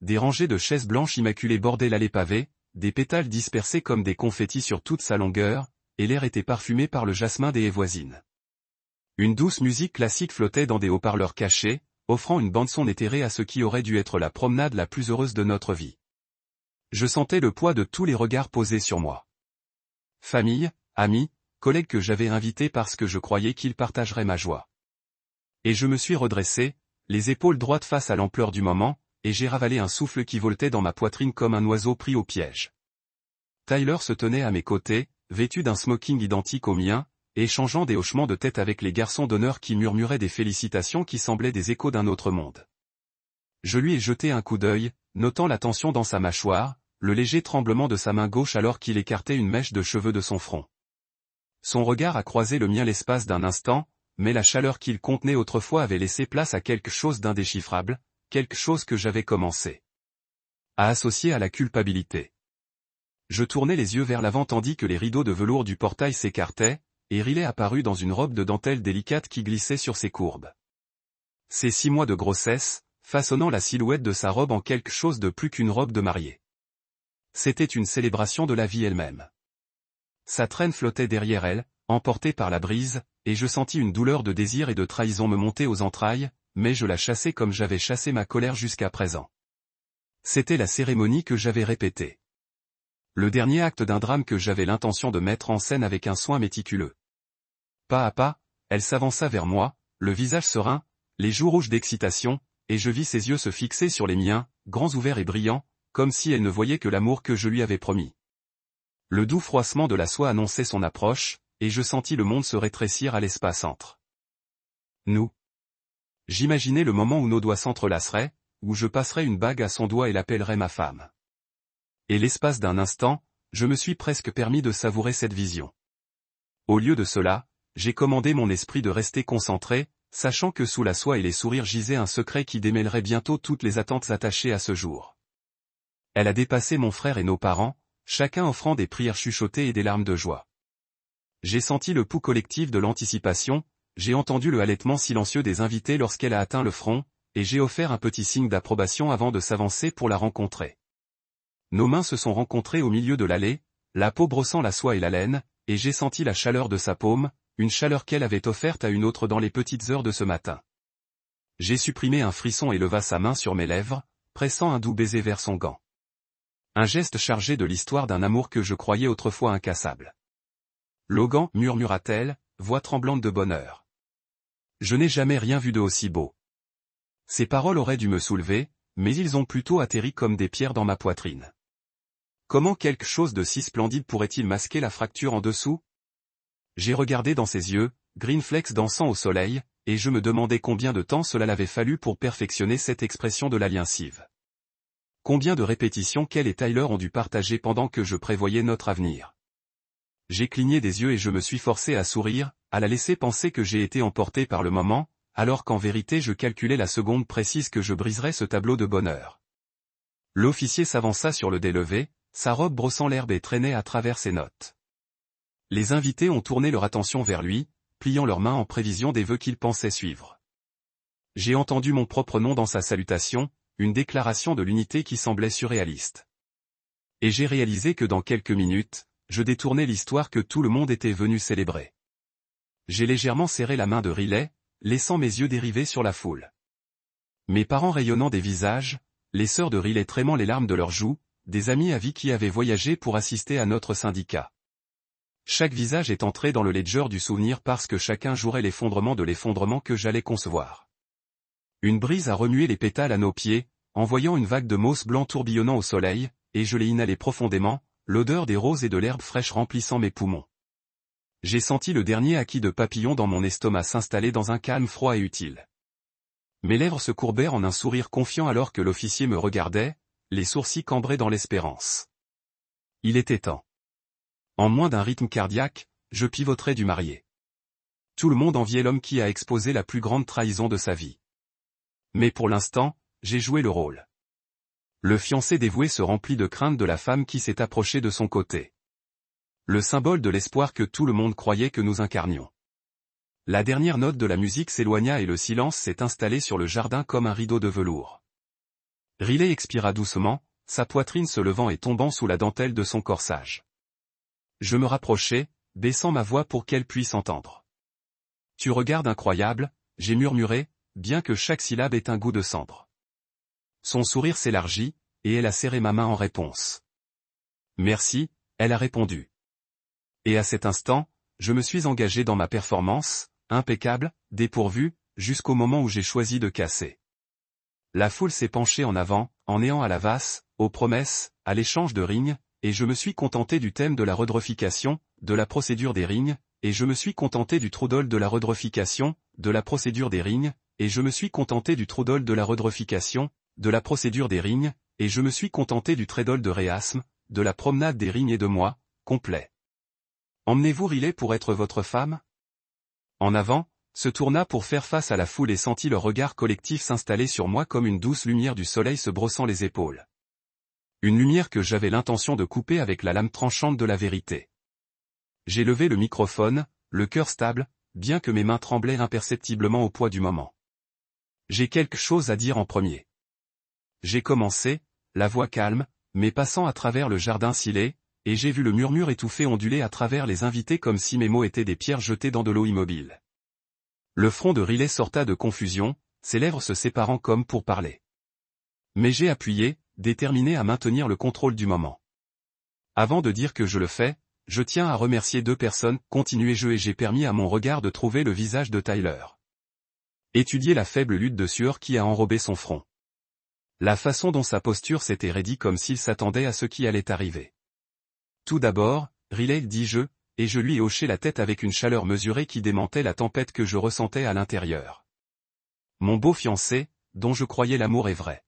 Des rangées de chaises blanches immaculées bordaient l'allée pavée, des pétales dispersés comme des confettis sur toute sa longueur, et l'air était parfumé par le jasmin des haies voisines. Une douce musique classique flottait dans des haut-parleurs cachés, offrant une bande-son éthérée à ce qui aurait dû être la promenade la plus heureuse de notre vie. Je sentais le poids de tous les regards posés sur moi. Famille, amis, collègues que j'avais invités parce que je croyais qu'ils partageraient ma joie. Et je me suis redressé, les épaules droites face à l'ampleur du moment, et j'ai ravalé un souffle qui voltait dans ma poitrine comme un oiseau pris au piège. Tyler se tenait à mes côtés, vêtu d'un smoking identique au mien, échangeant des hochements de tête avec les garçons d'honneur qui murmuraient des félicitations qui semblaient des échos d'un autre monde. Je lui ai jeté un coup d'œil, notant la tension dans sa mâchoire, le léger tremblement de sa main gauche alors qu'il écartait une mèche de cheveux de son front. Son regard a croisé le mien l'espace d'un instant, mais la chaleur qu'il contenait autrefois avait laissé place à quelque chose d'indéchiffrable, quelque chose que j'avais commencé à associer à la culpabilité. Je tournai les yeux vers l'avant tandis que les rideaux de velours du portail s'écartaient, et Riley apparut dans une robe de dentelle délicate qui glissait sur ses courbes. Ses 6 mois de grossesse, façonnant la silhouette de sa robe en quelque chose de plus qu'une robe de mariée. C'était une célébration de la vie elle-même. Sa traîne flottait derrière elle, emportée par la brise, et je sentis une douleur de désir et de trahison me monter aux entrailles, mais je la chassai comme j'avais chassé ma colère jusqu'à présent. C'était la cérémonie que j'avais répétée. Le dernier acte d'un drame que j'avais l'intention de mettre en scène avec un soin méticuleux. Pas à pas, elle s'avança vers moi, le visage serein, les joues rouges d'excitation, et je vis ses yeux se fixer sur les miens, grands ouverts et brillants, comme si elle ne voyait que l'amour que je lui avais promis. Le doux froissement de la soie annonçait son approche, et je sentis le monde se rétrécir à l'espace entre nous. J'imaginais le moment où nos doigts s'entrelaceraient, où je passerais une bague à son doigt et l'appellerais ma femme. Et l'espace d'un instant, je me suis presque permis de savourer cette vision. Au lieu de cela, j'ai commandé mon esprit de rester concentré, sachant que sous la soie et les sourires gisait un secret qui démêlerait bientôt toutes les attentes attachées à ce jour. Elle a dépassé mon frère et nos parents, chacun offrant des prières chuchotées et des larmes de joie. J'ai senti le pouls collectif de l'anticipation, j'ai entendu le halètement silencieux des invités lorsqu'elle a atteint le front, et j'ai offert un petit signe d'approbation avant de s'avancer pour la rencontrer. Nos mains se sont rencontrées au milieu de l'allée, la peau brossant la soie et la laine, et j'ai senti la chaleur de sa paume, une chaleur qu'elle avait offerte à une autre dans les petites heures de ce matin. J'ai supprimé un frisson et leva sa main sur mes lèvres, pressant un doux baiser vers son gant. Un geste chargé de l'histoire d'un amour que je croyais autrefois incassable. Logan, murmura-t-elle, voix tremblante de bonheur. Je n'ai jamais rien vu de aussi beau. Ces paroles auraient dû me soulever, mais ils ont plutôt atterri comme des pierres dans ma poitrine. Comment quelque chose de si splendide pourrait-il masquer la fracture en dessous? J'ai regardé dans ses yeux, green flecks dansant au soleil, et je me demandais combien de temps cela l'avait fallu pour perfectionner cette expression de la liensive. Combien de répétitions qu'elle et Tyler ont dû partager pendant que je prévoyais notre avenir. J'ai cligné des yeux et je me suis forcé à sourire, à la laisser penser que j'ai été emporté par le moment, alors qu'en vérité je calculais la seconde précise que je briserais ce tableau de bonheur. L'officier s'avança sur le délevé, sa robe brossant l'herbe et traînait à travers ses notes. Les invités ont tourné leur attention vers lui, pliant leurs mains en prévision des vœux qu'ils pensaient suivre. J'ai entendu mon propre nom dans sa salutation, une déclaration de l'unité qui semblait surréaliste. Et j'ai réalisé que dans quelques minutes, je détournais l'histoire que tout le monde était venu célébrer. J'ai légèrement serré la main de Riley, laissant mes yeux dériver sur la foule. Mes parents rayonnant des visages, les sœurs de Riley trémant les larmes de leurs joues, des amis à vie qui avaient voyagé pour assister à notre syndicat. Chaque visage est entré dans le ledger du souvenir parce que chacun jouerait l'effondrement de l'effondrement que j'allais concevoir. Une brise a remué les pétales à nos pieds, envoyant une vague de mousse blanc tourbillonnant au soleil, et je l'ai inhalé profondément, l'odeur des roses et de l'herbe fraîche remplissant mes poumons. J'ai senti le dernier acquis de papillon dans mon estomac s'installer dans un calme froid et utile. Mes lèvres se courbèrent en un sourire confiant alors que l'officier me regardait, les sourcils cambrés dans l'espérance. Il était temps. En moins d'un rythme cardiaque, je pivoterais du marié. Tout le monde enviait l'homme qui a exposé la plus grande trahison de sa vie. Mais pour l'instant, j'ai joué le rôle. Le fiancé dévoué se remplit de crainte de la femme qui s'est approchée de son côté. Le symbole de l'espoir que tout le monde croyait que nous incarnions. La dernière note de la musique s'éloigna et le silence s'est installé sur le jardin comme un rideau de velours. Riley expira doucement, sa poitrine se levant et tombant sous la dentelle de son corsage. Je me rapprochai, baissant ma voix pour qu'elle puisse entendre. Tu regardes incroyable, j'ai murmuré, bien que chaque syllabe ait un goût de cendre. Son sourire s'élargit, et elle a serré ma main en réponse. Merci, elle a répondu. Et à cet instant, je me suis engagé dans ma performance, impeccable, dépourvue, jusqu'au moment où j'ai choisi de casser. La foule s'est penchée en avant, en néant à la Vasse, aux promesses, à l'échange de rings, et je me suis contenté du thème de la redrefication, de la procédure des rings, et je me suis contenté du troudol de la redrefication, de la procédure des rings, et je me suis contenté du troudol de la redrefication, de la procédure des rings, et je me suis contenté du trédol de réasme, de la promenade des rings et de moi, complet. Emmenez-vous Riley pour être votre femme? En avant, se tourna pour faire face à la foule et sentit leur regard collectif s'installer sur moi comme une douce lumière du soleil se brossant les épaules. Une lumière que j'avais l'intention de couper avec la lame tranchante de la vérité. J'ai levé le microphone, le cœur stable, bien que mes mains tremblaient imperceptiblement au poids du moment. J'ai quelque chose à dire en premier. J'ai commencé, la voix calme, mais passant à travers le jardin scellé, et j'ai vu le murmure étouffé onduler à travers les invités comme si mes mots étaient des pierres jetées dans de l'eau immobile. Le front de Riley sorta de confusion, ses lèvres se séparant comme pour parler. Mais j'ai appuyé, déterminé à maintenir le contrôle du moment. Avant de dire que je le fais, je tiens à remercier deux personnes, continuai-je et j'ai permis à mon regard de trouver le visage de Tyler. Étudier la faible lutte de sueur qui a enrobé son front. La façon dont sa posture s'était raidie comme s'il s'attendait à ce qui allait arriver. Tout d'abord, Riley, dis-je, et je lui ai hoché la tête avec une chaleur mesurée qui démentait la tempête que je ressentais à l'intérieur. Mon beau fiancé, dont je croyais l'amour est vrai.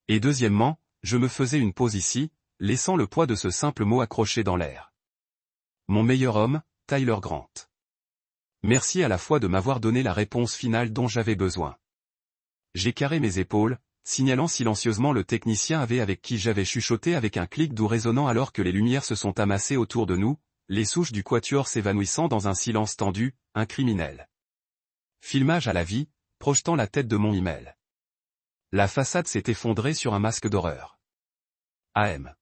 Et deuxièmement, je me faisais une pause ici, laissant le poids de ce simple mot accroché dans l'air. Mon meilleur homme, Tyler Grant. Merci à la fois de m'avoir donné la réponse finale dont j'avais besoin. J'ai carré mes épaules, signalant silencieusement le technicien avec qui j'avais chuchoté avec un clic doux résonnant alors que les lumières se sont amassées autour de nous, les souches du quatuor s'évanouissant dans un silence tendu, un criminel. Filmage à la vie, projetant la tête de mon email. La façade s'est effondrée sur un masque d'horreur. AM.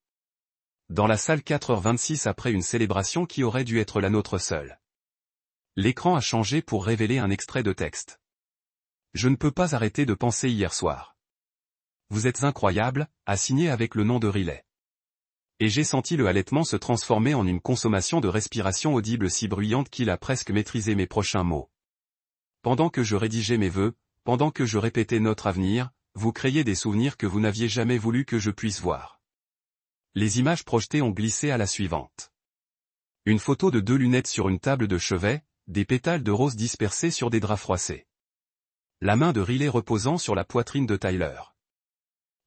Dans la salle 4h26 après une célébration qui aurait dû être la nôtre seule. L'écran a changé pour révéler un extrait de texte. Je ne peux pas arrêter de penser hier soir. Vous êtes incroyable, a signé avec le nom de Riley. Et j'ai senti le halètement se transformer en une consommation de respiration audible si bruyante qu'il a presque maîtrisé mes prochains mots. Pendant que je rédigeais mes vœux, pendant que je répétais notre avenir, vous créiez des souvenirs que vous n'aviez jamais voulu que je puisse voir. Les images projetées ont glissé à la suivante. Une photo de deux lunettes sur une table de chevet, des pétales de rose dispersés sur des draps froissés. La main de Riley reposant sur la poitrine de Tyler.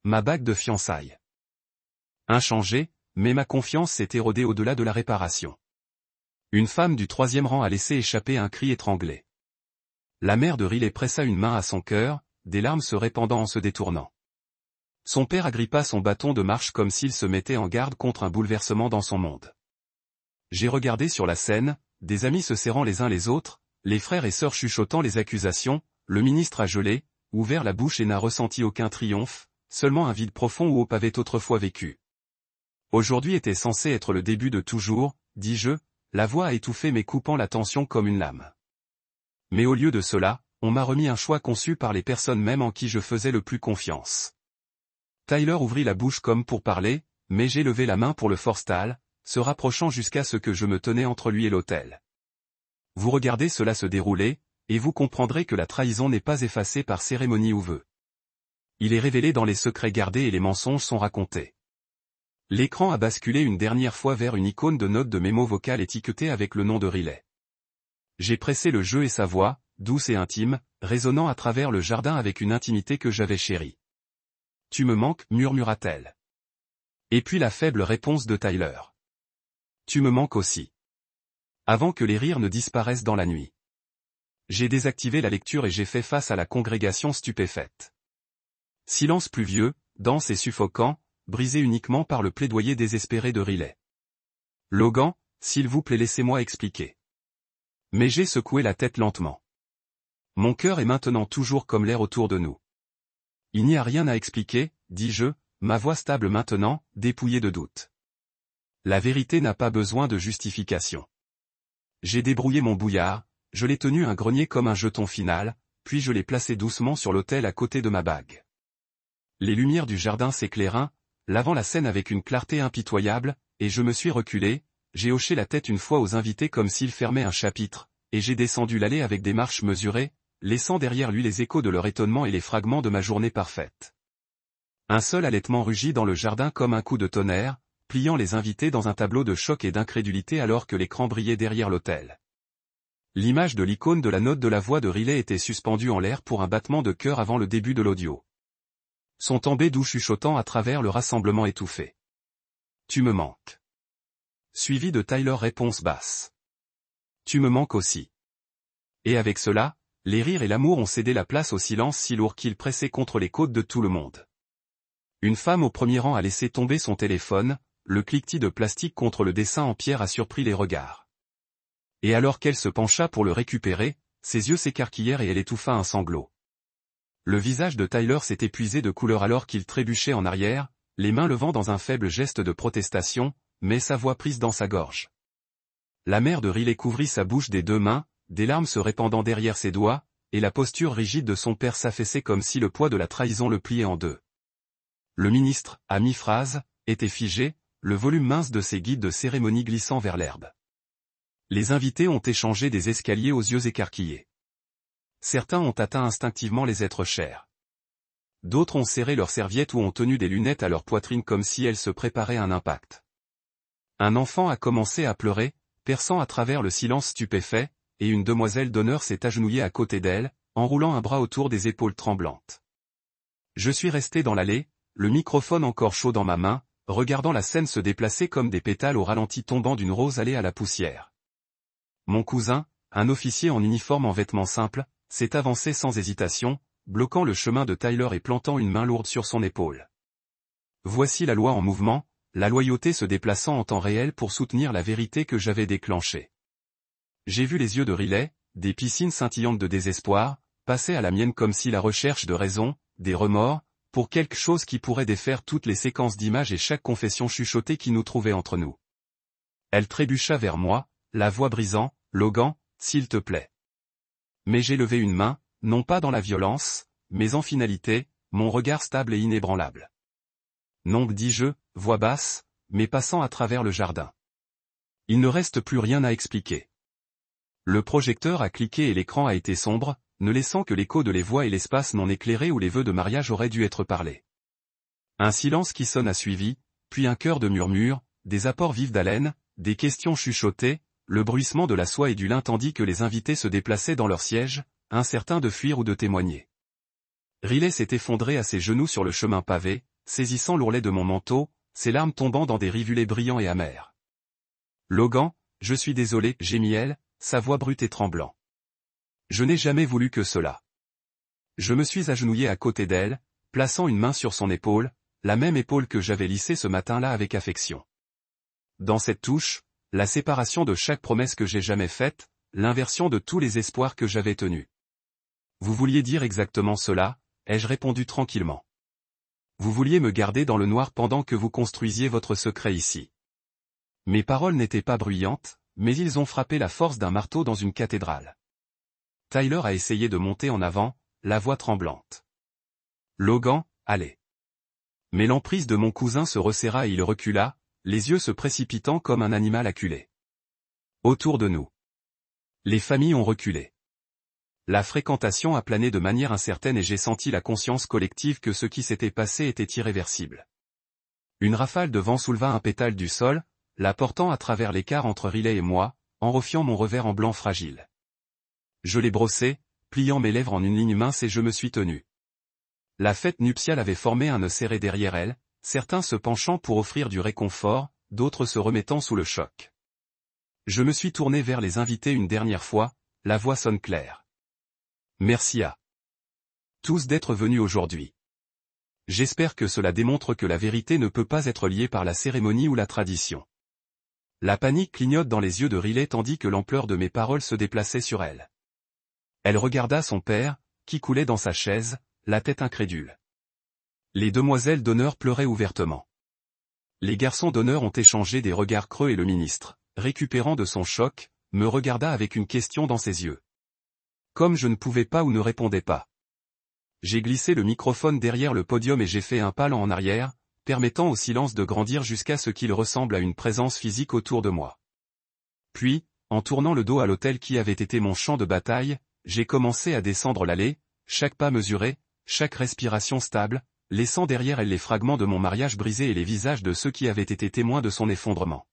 Ma bague de fiançailles. Inchangée, mais ma confiance s'est érodée au-delà de la réparation. Une femme du troisième rang a laissé échapper un cri étranglé. La mère de Riley pressa une main à son cœur, des larmes se répandant en se détournant. Son père agrippa son bâton de marche comme s'il se mettait en garde contre un bouleversement dans son monde. J'ai regardé sur la scène, des amis se serrant les uns les autres, les frères et sœurs chuchotant les accusations, le ministre a gelé, ouvert la bouche et n'a ressenti aucun triomphe, seulement un vide profond où Hope avait autrefois vécu. Aujourd'hui était censé être le début de toujours, dis-je, la voix a étouffé mais coupant la tension comme une lame. Mais au lieu de cela, on m'a remis un choix conçu par les personnes même en qui je faisais le plus confiance. Tyler ouvrit la bouche comme pour parler, mais j'ai levé la main pour le forestall, se rapprochant jusqu'à ce que je me tenais entre lui et l'autel. Vous regardez cela se dérouler, et vous comprendrez que la trahison n'est pas effacée par cérémonie ou vœu. Il est révélé dans les secrets gardés et les mensonges sont racontés. L'écran a basculé une dernière fois vers une icône de note de mémo vocale étiquetée avec le nom de Riley. J'ai pressé le jeu et sa voix, douce et intime, résonnant à travers le jardin avec une intimité que j'avais chérie. Tu me manques, murmura-t-elle. Et puis la faible réponse de Tyler. Tu me manques aussi. Avant que les rires ne disparaissent dans la nuit. J'ai désactivé la lecture et j'ai fait face à la congrégation stupéfaite. Silence pluvieux, dense et suffocant, brisé uniquement par le plaidoyer désespéré de Riley. Logan, s'il vous plaît laissez-moi expliquer. Mais j'ai secoué la tête lentement. Mon cœur est maintenant toujours comme l'air autour de nous. Il n'y a rien à expliquer, dis-je, ma voix stable maintenant, dépouillée de doute. La vérité n'a pas besoin de justification. J'ai débrouillé mon bouillard, je l'ai tenu un grenier comme un jeton final, puis je l'ai placé doucement sur l'autel à côté de ma bague. Les lumières du jardin s'éclairèrent, lavant la scène avec une clarté impitoyable, et je me suis reculé, j'ai hoché la tête une fois aux invités comme s'ils fermaient un chapitre, et j'ai descendu l'allée avec des marches mesurées, laissant derrière lui les échos de leur étonnement et les fragments de ma journée parfaite. Un seul halètement rugit dans le jardin comme un coup de tonnerre, pliant les invités dans un tableau de choc et d'incrédulité alors que l'écran brillait derrière l'autel. L'image de l'icône de la note de la voix de Riley était suspendue en l'air pour un battement de cœur avant le début de l'audio. Son tombé doux chuchotant à travers le rassemblement étouffé. Tu me manques. Suivi de Tyler réponse basse. Tu me manques aussi. Et avec cela, les rires et l'amour ont cédé la place au silence si lourd qu'il pressait contre les côtes de tout le monde. Une femme au premier rang a laissé tomber son téléphone, le cliquetis de plastique contre le dessin en pierre a surpris les regards. Et alors qu'elle se pencha pour le récupérer, ses yeux s'écarquillèrent et elle étouffa un sanglot. Le visage de Tyler s'est épuisé de couleur alors qu'il trébuchait en arrière, les mains levant dans un faible geste de protestation, mais sa voix prise dans sa gorge. La mère de Riley couvrit sa bouche des deux mains, des larmes se répandant derrière ses doigts, et la posture rigide de son père s'affaissait comme si le poids de la trahison le pliait en deux. Le ministre, à mi-phrase, était figé, le volume mince de ses guides de cérémonie glissant vers l'herbe. Les invités ont échangé des escaliers aux yeux écarquillés. Certains ont atteint instinctivement les êtres chers. D'autres ont serré leurs serviettes ou ont tenu des lunettes à leur poitrine comme si elles se préparaient à un impact. Un enfant a commencé à pleurer, perçant à travers le silence stupéfait, et une demoiselle d'honneur s'est agenouillée à côté d'elle, enroulant un bras autour des épaules tremblantes. Je suis resté dans l'allée, le microphone encore chaud dans ma main, regardant la scène se déplacer comme des pétales au ralenti tombant d'une rose allée à la poussière. Mon cousin, un officier en uniforme en vêtements simples, s'est avancé sans hésitation, bloquant le chemin de Tyler et plantant une main lourde sur son épaule. Voici la loi en mouvement, la loyauté se déplaçant en temps réel pour soutenir la vérité que j'avais déclenchée. J'ai vu les yeux de Riley, des piscines scintillantes de désespoir, passer à la mienne comme si la recherche de raison, des remords, pour quelque chose qui pourrait défaire toutes les séquences d'images et chaque confession chuchotée qui nous trouvait entre nous. Elle trébucha vers moi, la voix brisant, « Logan, s'il te plaît. » Mais j'ai levé une main, non pas dans la violence, mais en finalité, mon regard stable et inébranlable. Non, dis-je, voix basse, mais passant à travers le jardin. Il ne reste plus rien à expliquer. Le projecteur a cliqué et l'écran a été sombre, ne laissant que l'écho de les voix et l'espace non éclairé où les vœux de mariage auraient dû être parlés. Un silence qui sonne a suivi, puis un chœur de murmures, des apports vifs d'haleine, des questions chuchotées, le bruissement de la soie et du lin tandis que les invités se déplaçaient dans leur siège, incertains de fuir ou de témoigner. Riley s'est effondré à ses genoux sur le chemin pavé, saisissant l'ourlet de mon manteau, ses larmes tombant dans des rivulets brillants et amers. Logan, je suis désolé, gémit-elle, sa voix brute et tremblant. Je n'ai jamais voulu que cela. Je me suis agenouillé à côté d'elle, plaçant une main sur son épaule, la même épaule que j'avais lissée ce matin-là avec affection. Dans cette touche, la séparation de chaque promesse que j'ai jamais faite, l'inversion de tous les espoirs que j'avais tenus. Vous vouliez dire exactement cela, ai-je répondu tranquillement. Vous vouliez me garder dans le noir pendant que vous construisiez votre secret ici. Mes paroles n'étaient pas bruyantes, mais ils ont frappé la force d'un marteau dans une cathédrale. Tyler a essayé de monter en avant, la voix tremblante. Logan, allez. Mais l'emprise de mon cousin se resserra et il recula, les yeux se précipitant comme un animal acculé. Autour de nous. Les familles ont reculé. La fréquentation a plané de manière incertaine et j'ai senti la conscience collective que ce qui s'était passé était irréversible. Une rafale de vent souleva un pétale du sol, la portant à travers l'écart entre Riley et moi, enrofiant mon revers en blanc fragile. Je l'ai brossé, pliant mes lèvres en une ligne mince et je me suis tenu. La fête nuptiale avait formé un nœud serré derrière elle, certains se penchant pour offrir du réconfort, d'autres se remettant sous le choc. Je me suis tourné vers les invités une dernière fois, la voix sonne claire. Merci à tous d'être venus aujourd'hui. J'espère que cela démontre que la vérité ne peut pas être liée par la cérémonie ou la tradition. La panique clignote dans les yeux de Riley tandis que l'ampleur de mes paroles se déplaçait sur elle. Elle regarda son père, qui coulait dans sa chaise, la tête incrédule. Les demoiselles d'honneur pleuraient ouvertement. Les garçons d'honneur ont échangé des regards creux et le ministre, récupérant de son choc, me regarda avec une question dans ses yeux. Comme je ne pouvais pas ou ne répondais pas. J'ai glissé le microphone derrière le podium et j'ai fait un pas en arrière, permettant au silence de grandir jusqu'à ce qu'il ressemble à une présence physique autour de moi. Puis, en tournant le dos à l'autel qui avait été mon champ de bataille, j'ai commencé à descendre l'allée, chaque pas mesuré, chaque respiration stable, laissant derrière elle les fragments de mon mariage brisé et les visages de ceux qui avaient été témoins de son effondrement.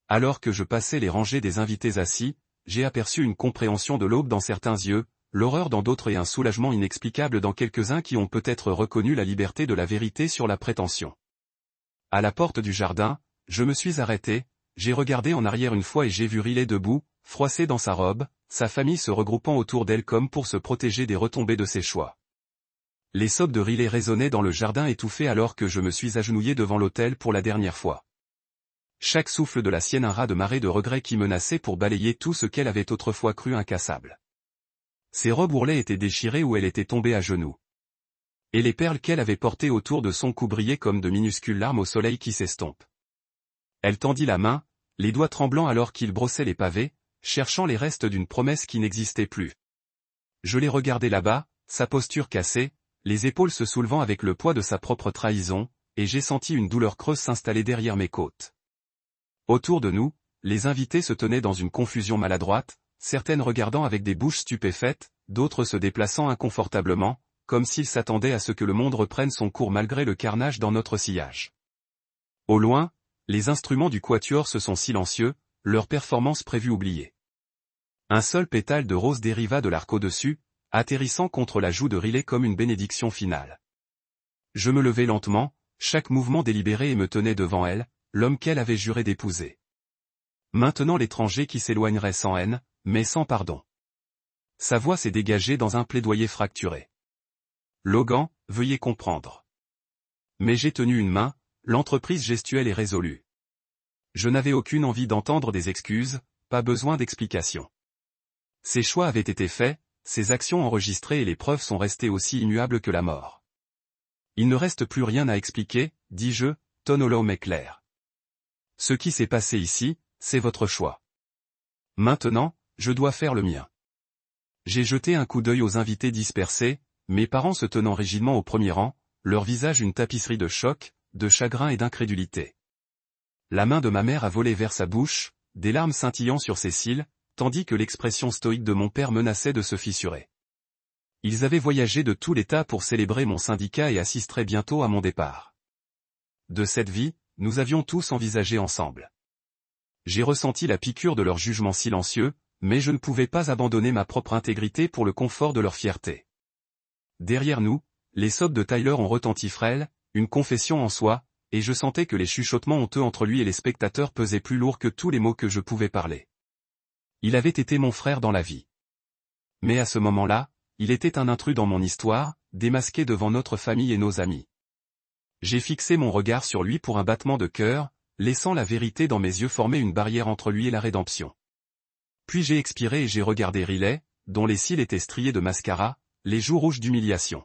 Alors que je passais les rangées des invités assis, j'ai aperçu une compréhension de l'aube dans certains yeux, l'horreur dans d'autres et un soulagement inexplicable dans quelques-uns qui ont peut-être reconnu la liberté de la vérité sur la prétention. À la porte du jardin, je me suis arrêté, j'ai regardé en arrière une fois et j'ai vu Riley debout, froissée dans sa robe, sa famille se regroupant autour d'elle comme pour se protéger des retombées de ses choix. Les sobs de Riley résonnaient dans le jardin étouffé alors que je me suis agenouillé devant l'autel pour la dernière fois. Chaque souffle de la sienne un raz de marée de regret qui menaçait pour balayer tout ce qu'elle avait autrefois cru incassable. Ses robes ourlets étaient déchirées ou elle était tombée à genoux. Et les perles qu'elle avait portées autour de son cou brillaient comme de minuscules larmes au soleil qui s'estompent. Elle tendit la main, les doigts tremblants alors qu'il brossait les pavés, cherchant les restes d'une promesse qui n'existait plus. Je l'ai regardé là-bas, sa posture cassée, les épaules se soulevant avec le poids de sa propre trahison, et j'ai senti une douleur creuse s'installer derrière mes côtes. Autour de nous, les invités se tenaient dans une confusion maladroite, certaines regardant avec des bouches stupéfaites, d'autres se déplaçant inconfortablement, comme s'ils s'attendaient à ce que le monde reprenne son cours malgré le carnage dans notre sillage. Au loin, les instruments du quatuor se sont silencieux, leur performance prévue oubliée. Un seul pétale de rose dériva de l'arc au-dessus, atterrissant contre la joue de Riley comme une bénédiction finale. Je me levai lentement, chaque mouvement délibéré et me tenais devant elle, l'homme qu'elle avait juré d'épouser. Maintenant l'étranger qui s'éloignerait sans haine, mais sans pardon. Sa voix s'est dégagée dans un plaidoyer fracturé. Logan, veuillez comprendre. Mais j'ai tenu une main, l'entreprise gestuelle et résolue. Je n'avais aucune envie d'entendre des excuses, pas besoin d'explications. Ses choix avaient été faits, ses actions enregistrées et les preuves sont restées aussi immuables que la mort. Il ne reste plus rien à expliquer, dis-je, ton hollow mais clair. Ce qui s'est passé ici, c'est votre choix. Maintenant, je dois faire le mien. J'ai jeté un coup d'œil aux invités dispersés, mes parents se tenant rigidement au premier rang, leur visage une tapisserie de choc, de chagrin et d'incrédulité. La main de ma mère a volé vers sa bouche, des larmes scintillant sur ses cils, tandis que l'expression stoïque de mon père menaçait de se fissurer. Ils avaient voyagé de tout l'État pour célébrer mon syndicat et assisteraient bientôt à mon départ. De cette vie, nous avions tous envisagé ensemble. J'ai ressenti la piqûre de leur jugement silencieux, mais je ne pouvais pas abandonner ma propre intégrité pour le confort de leur fierté. Derrière nous, les sobs de Tyler ont retenti frêles, une confession en soi, et je sentais que les chuchotements honteux entre lui et les spectateurs pesaient plus lourd que tous les mots que je pouvais parler. Il avait été mon frère dans la vie. Mais à ce moment-là, il était un intrus dans mon histoire, démasqué devant notre famille et nos amis. J'ai fixé mon regard sur lui pour un battement de cœur, laissant la vérité dans mes yeux former une barrière entre lui et la rédemption. Puis j'ai expiré et j'ai regardé Riley, dont les cils étaient striés de mascara, les joues rouges d'humiliation.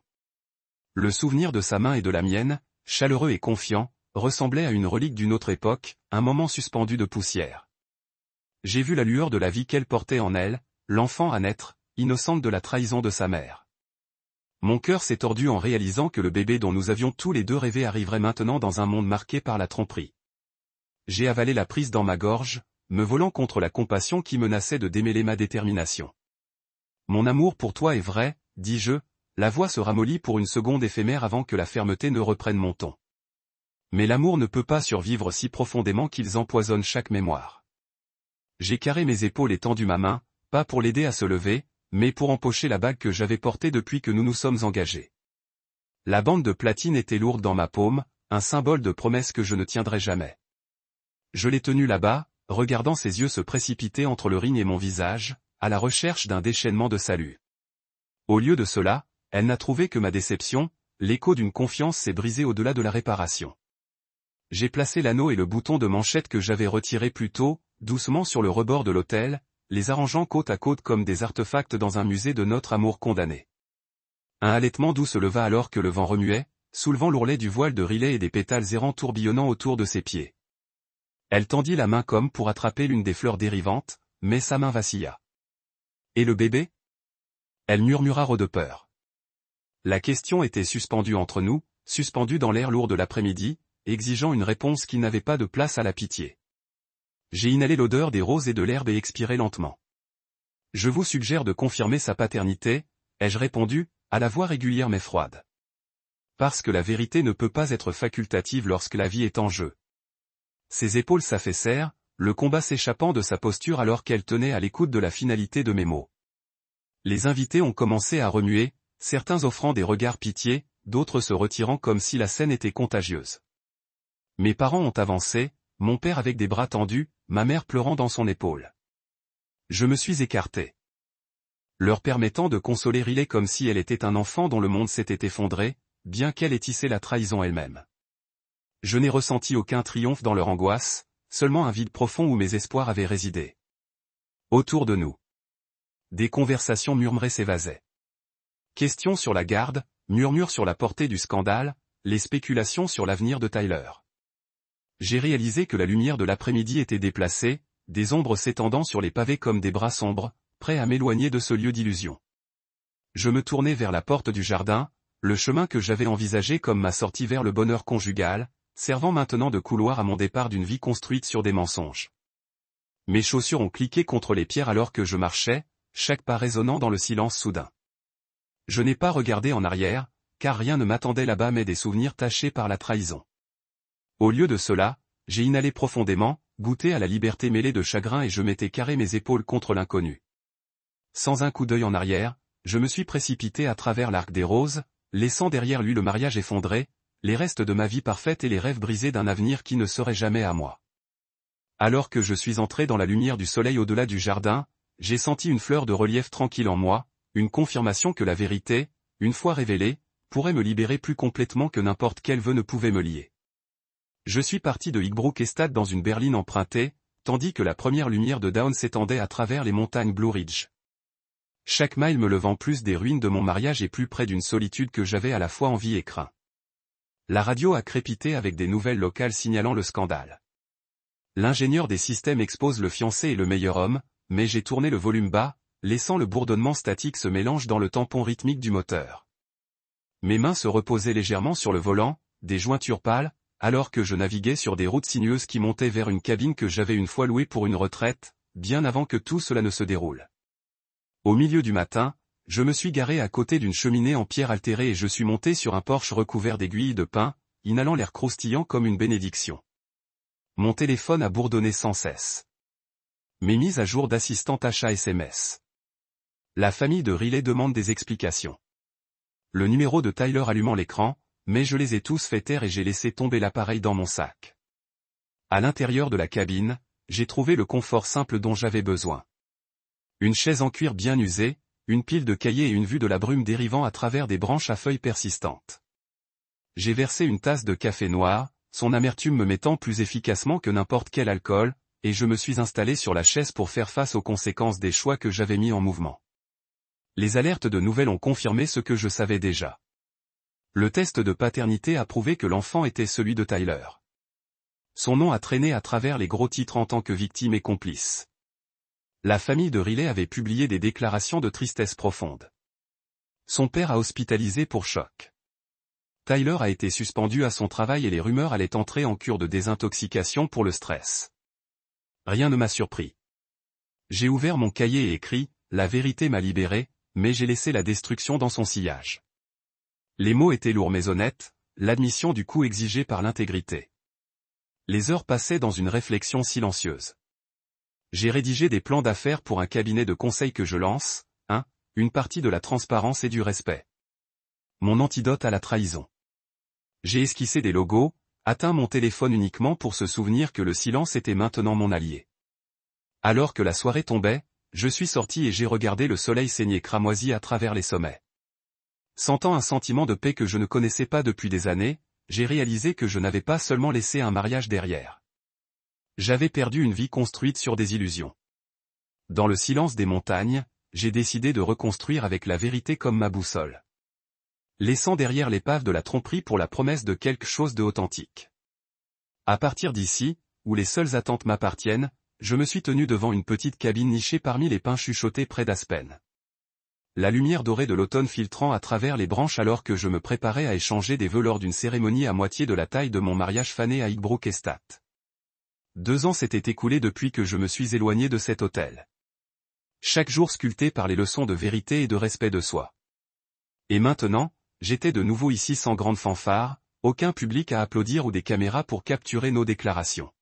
Le souvenir de sa main et de la mienne, chaleureux et confiant, ressemblait à une relique d'une autre époque, un moment suspendu de poussière. J'ai vu la lueur de la vie qu'elle portait en elle, l'enfant à naître, innocente de la trahison de sa mère. Mon cœur s'est tordu en réalisant que le bébé dont nous avions tous les deux rêvé arriverait maintenant dans un monde marqué par la tromperie. J'ai avalé la prise dans ma gorge, me volant contre la compassion qui menaçait de démêler ma détermination. Mon amour pour toi est vrai, dis-je, la voix se ramollit pour une seconde éphémère avant que la fermeté ne reprenne mon ton. Mais l'amour ne peut pas survivre si profondément qu'ils empoisonnent chaque mémoire. J'ai carré mes épaules et tendu ma main, pas pour l'aider à se lever, mais pour empocher la bague que j'avais portée depuis que nous nous sommes engagés. La bande de platine était lourde dans ma paume, un symbole de promesse que je ne tiendrai jamais. Je l'ai tenue là-bas, regardant ses yeux se précipiter entre le ring et mon visage, à la recherche d'un déchaînement de salut. Au lieu de cela, elle n'a trouvé que ma déception, l'écho d'une confiance s'est brisé au-delà de la réparation. J'ai placé l'anneau et le bouton de manchette que j'avais retiré plus tôt, doucement sur le rebord de l'autel, les arrangeant côte à côte comme des artefacts dans un musée de notre amour condamné. Un halètement doux se leva alors que le vent remuait, soulevant l'ourlet du voile de Riley et des pétales errants tourbillonnant autour de ses pieds. Elle tendit la main comme pour attraper l'une des fleurs dérivantes, mais sa main vacilla. « Et le bébé ?» Elle murmura de peur. La question était suspendue entre nous, suspendue dans l'air lourd de l'après-midi, exigeant une réponse qui n'avait pas de place à la pitié. J'ai inhalé l'odeur des roses et de l'herbe et expiré lentement. « Je vous suggère de confirmer sa paternité, » ai-je répondu, à la voix régulière mais froide. Parce que la vérité ne peut pas être facultative lorsque la vie est en jeu. Ses épaules s'affaissèrent, le combat s'échappant de sa posture alors qu'elle tenait à l'écoute de la finalité de mes mots. Les invités ont commencé à remuer, certains offrant des regards pitié, d'autres se retirant comme si la scène était contagieuse. Mes parents ont avancé, mon père avec des bras tendus, ma mère pleurant dans son épaule. Je me suis écarté. Leur permettant de consoler Riley comme si elle était un enfant dont le monde s'était effondré, bien qu'elle ait tissé la trahison elle-même. Je n'ai ressenti aucun triomphe dans leur angoisse, seulement un vide profond où mes espoirs avaient résidé. Autour de nous. Des conversations murmurées s'évasaient. Questions sur la garde, murmures sur la portée du scandale, les spéculations sur l'avenir de Tyler. J'ai réalisé que la lumière de l'après-midi était déplacée, des ombres s'étendant sur les pavés comme des bras sombres, prêts à m'éloigner de ce lieu d'illusion. Je me tournai vers la porte du jardin, le chemin que j'avais envisagé comme ma sortie vers le bonheur conjugal, servant maintenant de couloir à mon départ d'une vie construite sur des mensonges. Mes chaussures ont cliqué contre les pierres alors que je marchais, chaque pas résonnant dans le silence soudain. Je n'ai pas regardé en arrière, car rien ne m'attendait là-bas mais des souvenirs tachés par la trahison. Au lieu de cela, j'ai inhalé profondément, goûté à la liberté mêlée de chagrin et je m'étais carré mes épaules contre l'inconnu. Sans un coup d'œil en arrière, je me suis précipité à travers l'arc des roses, laissant derrière lui le mariage effondré, les restes de ma vie parfaite et les rêves brisés d'un avenir qui ne serait jamais à moi. Alors que je suis entré dans la lumière du soleil au-delà du jardin, j'ai senti une fleur de relief tranquille en moi, une confirmation que la vérité, une fois révélée, pourrait me libérer plus complètement que n'importe quel vœu ne pouvait me lier. Je suis parti de Higbrook-Estad dans une berline empruntée, tandis que la première lumière de Down s'étendait à travers les montagnes Blue Ridge. Chaque mile me levant plus des ruines de mon mariage et plus près d'une solitude que j'avais à la fois envie et craint. La radio a crépité avec des nouvelles locales signalant le scandale. L'ingénieur des systèmes expose le fiancé et le meilleur homme, mais j'ai tourné le volume bas, laissant le bourdonnement statique se mélange dans le tampon rythmique du moteur. Mes mains se reposaient légèrement sur le volant, des jointures pâles, alors que je naviguais sur des routes sinueuses qui montaient vers une cabine que j'avais une fois louée pour une retraite, bien avant que tout cela ne se déroule. Au milieu du matin, je me suis garé à côté d'une cheminée en pierre altérée et je suis monté sur un porche recouvert d'aiguilles de pin, inhalant l'air croustillant comme une bénédiction. Mon téléphone a bourdonné sans cesse. Mes mises à jour d'assistant achat SMS. La famille de Riley demande des explications. Le numéro de Tyler allumant l'écran, mais je les ai tous fait taire et j'ai laissé tomber l'appareil dans mon sac. À l'intérieur de la cabine, j'ai trouvé le confort simple dont j'avais besoin. Une chaise en cuir bien usée, une pile de cahiers et une vue de la brume dérivant à travers des branches à feuilles persistantes. J'ai versé une tasse de café noir, son amertume me mettant plus efficacement que n'importe quel alcool, et je me suis installé sur la chaise pour faire face aux conséquences des choix que j'avais mis en mouvement. Les alertes de nouvelles ont confirmé ce que je savais déjà. Le test de paternité a prouvé que l'enfant était celui de Tyler. Son nom a traîné à travers les gros titres en tant que victime et complice. La famille de Riley avait publié des déclarations de tristesse profonde. Son père a hospitalisé pour choc. Tyler a été suspendu à son travail et les rumeurs allaient entrer en cure de désintoxication pour le stress. Rien ne m'a surpris. J'ai ouvert mon cahier et écrit « La vérité m'a libéré », mais j'ai laissé la destruction dans son sillage. Les mots étaient lourds mais honnêtes, l'admission du coup exigée par l'intégrité. Les heures passaient dans une réflexion silencieuse. J'ai rédigé des plans d'affaires pour un cabinet de conseil que je lance, une partie de la transparence et du respect. Mon antidote à la trahison. J'ai esquissé des logos, atteint mon téléphone uniquement pour se souvenir que le silence était maintenant mon allié. Alors que la soirée tombait, je suis sorti et j'ai regardé le soleil saigner cramoisi à travers les sommets. Sentant un sentiment de paix que je ne connaissais pas depuis des années, j'ai réalisé que je n'avais pas seulement laissé un mariage derrière. J'avais perdu une vie construite sur des illusions. Dans le silence des montagnes, j'ai décidé de reconstruire avec la vérité comme ma boussole. laissant derrière l'épave de la tromperie pour la promesse de quelque chose de authentique. À partir d'ici, où les seules attentes m'appartiennent, je me suis tenu devant une petite cabine nichée parmi les pins chuchotés près d'Aspen. La lumière dorée de l'automne filtrant à travers les branches alors que je me préparais à échanger des vœux lors d'une cérémonie à moitié de la taille de mon mariage fané à Higbrook-Estate. 2 ans s'étaient écoulés depuis que je me suis éloigné de cet hôtel. Chaque jour sculpté par les leçons de vérité et de respect de soi. Et maintenant, j'étais de nouveau ici sans grande fanfare, aucun public à applaudir ou des caméras pour capturer nos déclarations.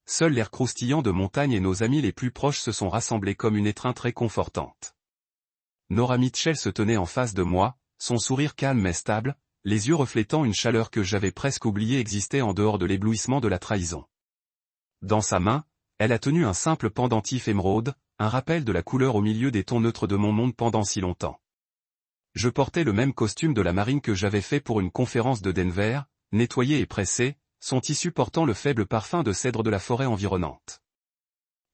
Seul l'air croustillant de montagne et nos amis les plus proches se sont rassemblés comme une étreinte réconfortante. Nora Mitchell se tenait en face de moi, son sourire calme mais stable, les yeux reflétant une chaleur que j'avais presque oublié existait en dehors de l'éblouissement de la trahison. Dans sa main, elle a tenu un simple pendentif émeraude, un rappel de la couleur au milieu des tons neutres de mon monde pendant si longtemps. Je portais le même costume de la marine que j'avais fait pour une conférence de Denver, nettoyé et pressé, son tissu portant le faible parfum de cèdre de la forêt environnante.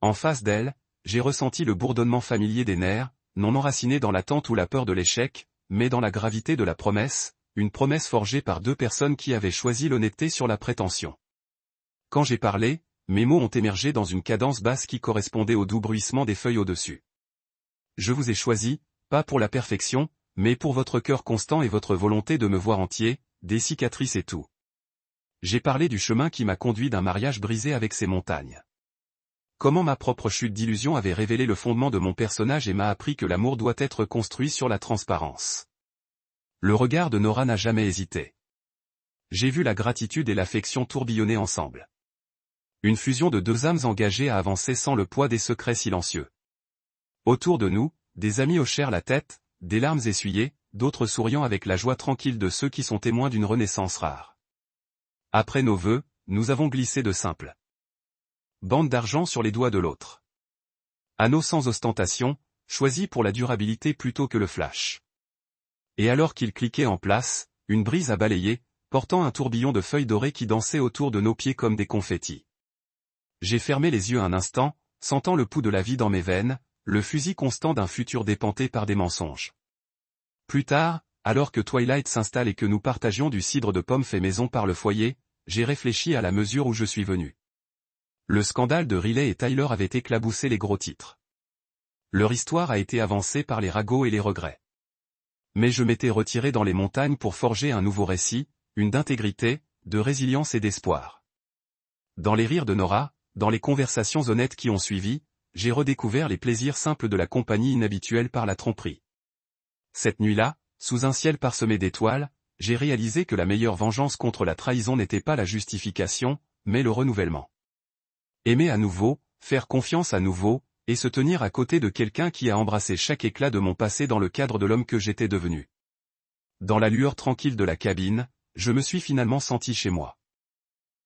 En face d'elle, j'ai ressenti le bourdonnement familier des nerfs, non enraciné dans l'attente ou la peur de l'échec, mais dans la gravité de la promesse, une promesse forgée par 2 personnes qui avaient choisi l'honnêteté sur la prétention. Quand j'ai parlé, mes mots ont émergé dans une cadence basse qui correspondait au doux bruissement des feuilles au-dessus. Je vous ai choisi, pas pour la perfection, mais pour votre cœur constant et votre volonté de me voir entier, des cicatrices et tout. J'ai parlé du chemin qui m'a conduit d'un mariage brisé avec ces montagnes. Comment ma propre chute d'illusion avait révélé le fondement de mon personnage et m'a appris que l'amour doit être construit sur la transparence. Le regard de Nora n'a jamais hésité. J'ai vu la gratitude et l'affection tourbillonner ensemble. Une fusion de 2 âmes engagées à avancer sans le poids des secrets silencieux. Autour de nous, des amis hochèrent la tête, des larmes essuyées, d'autres souriant avec la joie tranquille de ceux qui sont témoins d'une renaissance rare. Après nos vœux, nous avons glissé de simples bandes d'argent sur les doigts de l'autre. Anneaux sans ostentation, choisis pour la durabilité plutôt que le flash. Et alors qu'ils cliquaient en place, une brise a balayé, portant un tourbillon de feuilles dorées qui dansaient autour de nos pieds comme des confettis. J'ai fermé les yeux un instant, sentant le pouls de la vie dans mes veines, le fusil constant d'un futur dépenté par des mensonges. Plus tard, alors que Twilight s'installe et que nous partagions du cidre de pomme fait maison par le foyer, j'ai réfléchi à la mesure où je suis venu. Le scandale de Riley et Tyler avait éclaboussé les gros titres. Leur histoire a été avancée par les ragots et les regrets. Mais je m'étais retiré dans les montagnes pour forger un nouveau récit, une d'intégrité, de résilience et d'espoir. Dans les rires de Nora, dans les conversations honnêtes qui ont suivi, j'ai redécouvert les plaisirs simples de la compagnie inhabituelle par la tromperie. Cette nuit-là, sous un ciel parsemé d'étoiles, j'ai réalisé que la meilleure vengeance contre la trahison n'était pas la justification, mais le renouvellement. Aimer à nouveau, faire confiance à nouveau, et se tenir à côté de quelqu'un qui a embrassé chaque éclat de mon passé dans le cadre de l'homme que j'étais devenu. Dans la lueur tranquille de la cabine, je me suis finalement senti chez moi.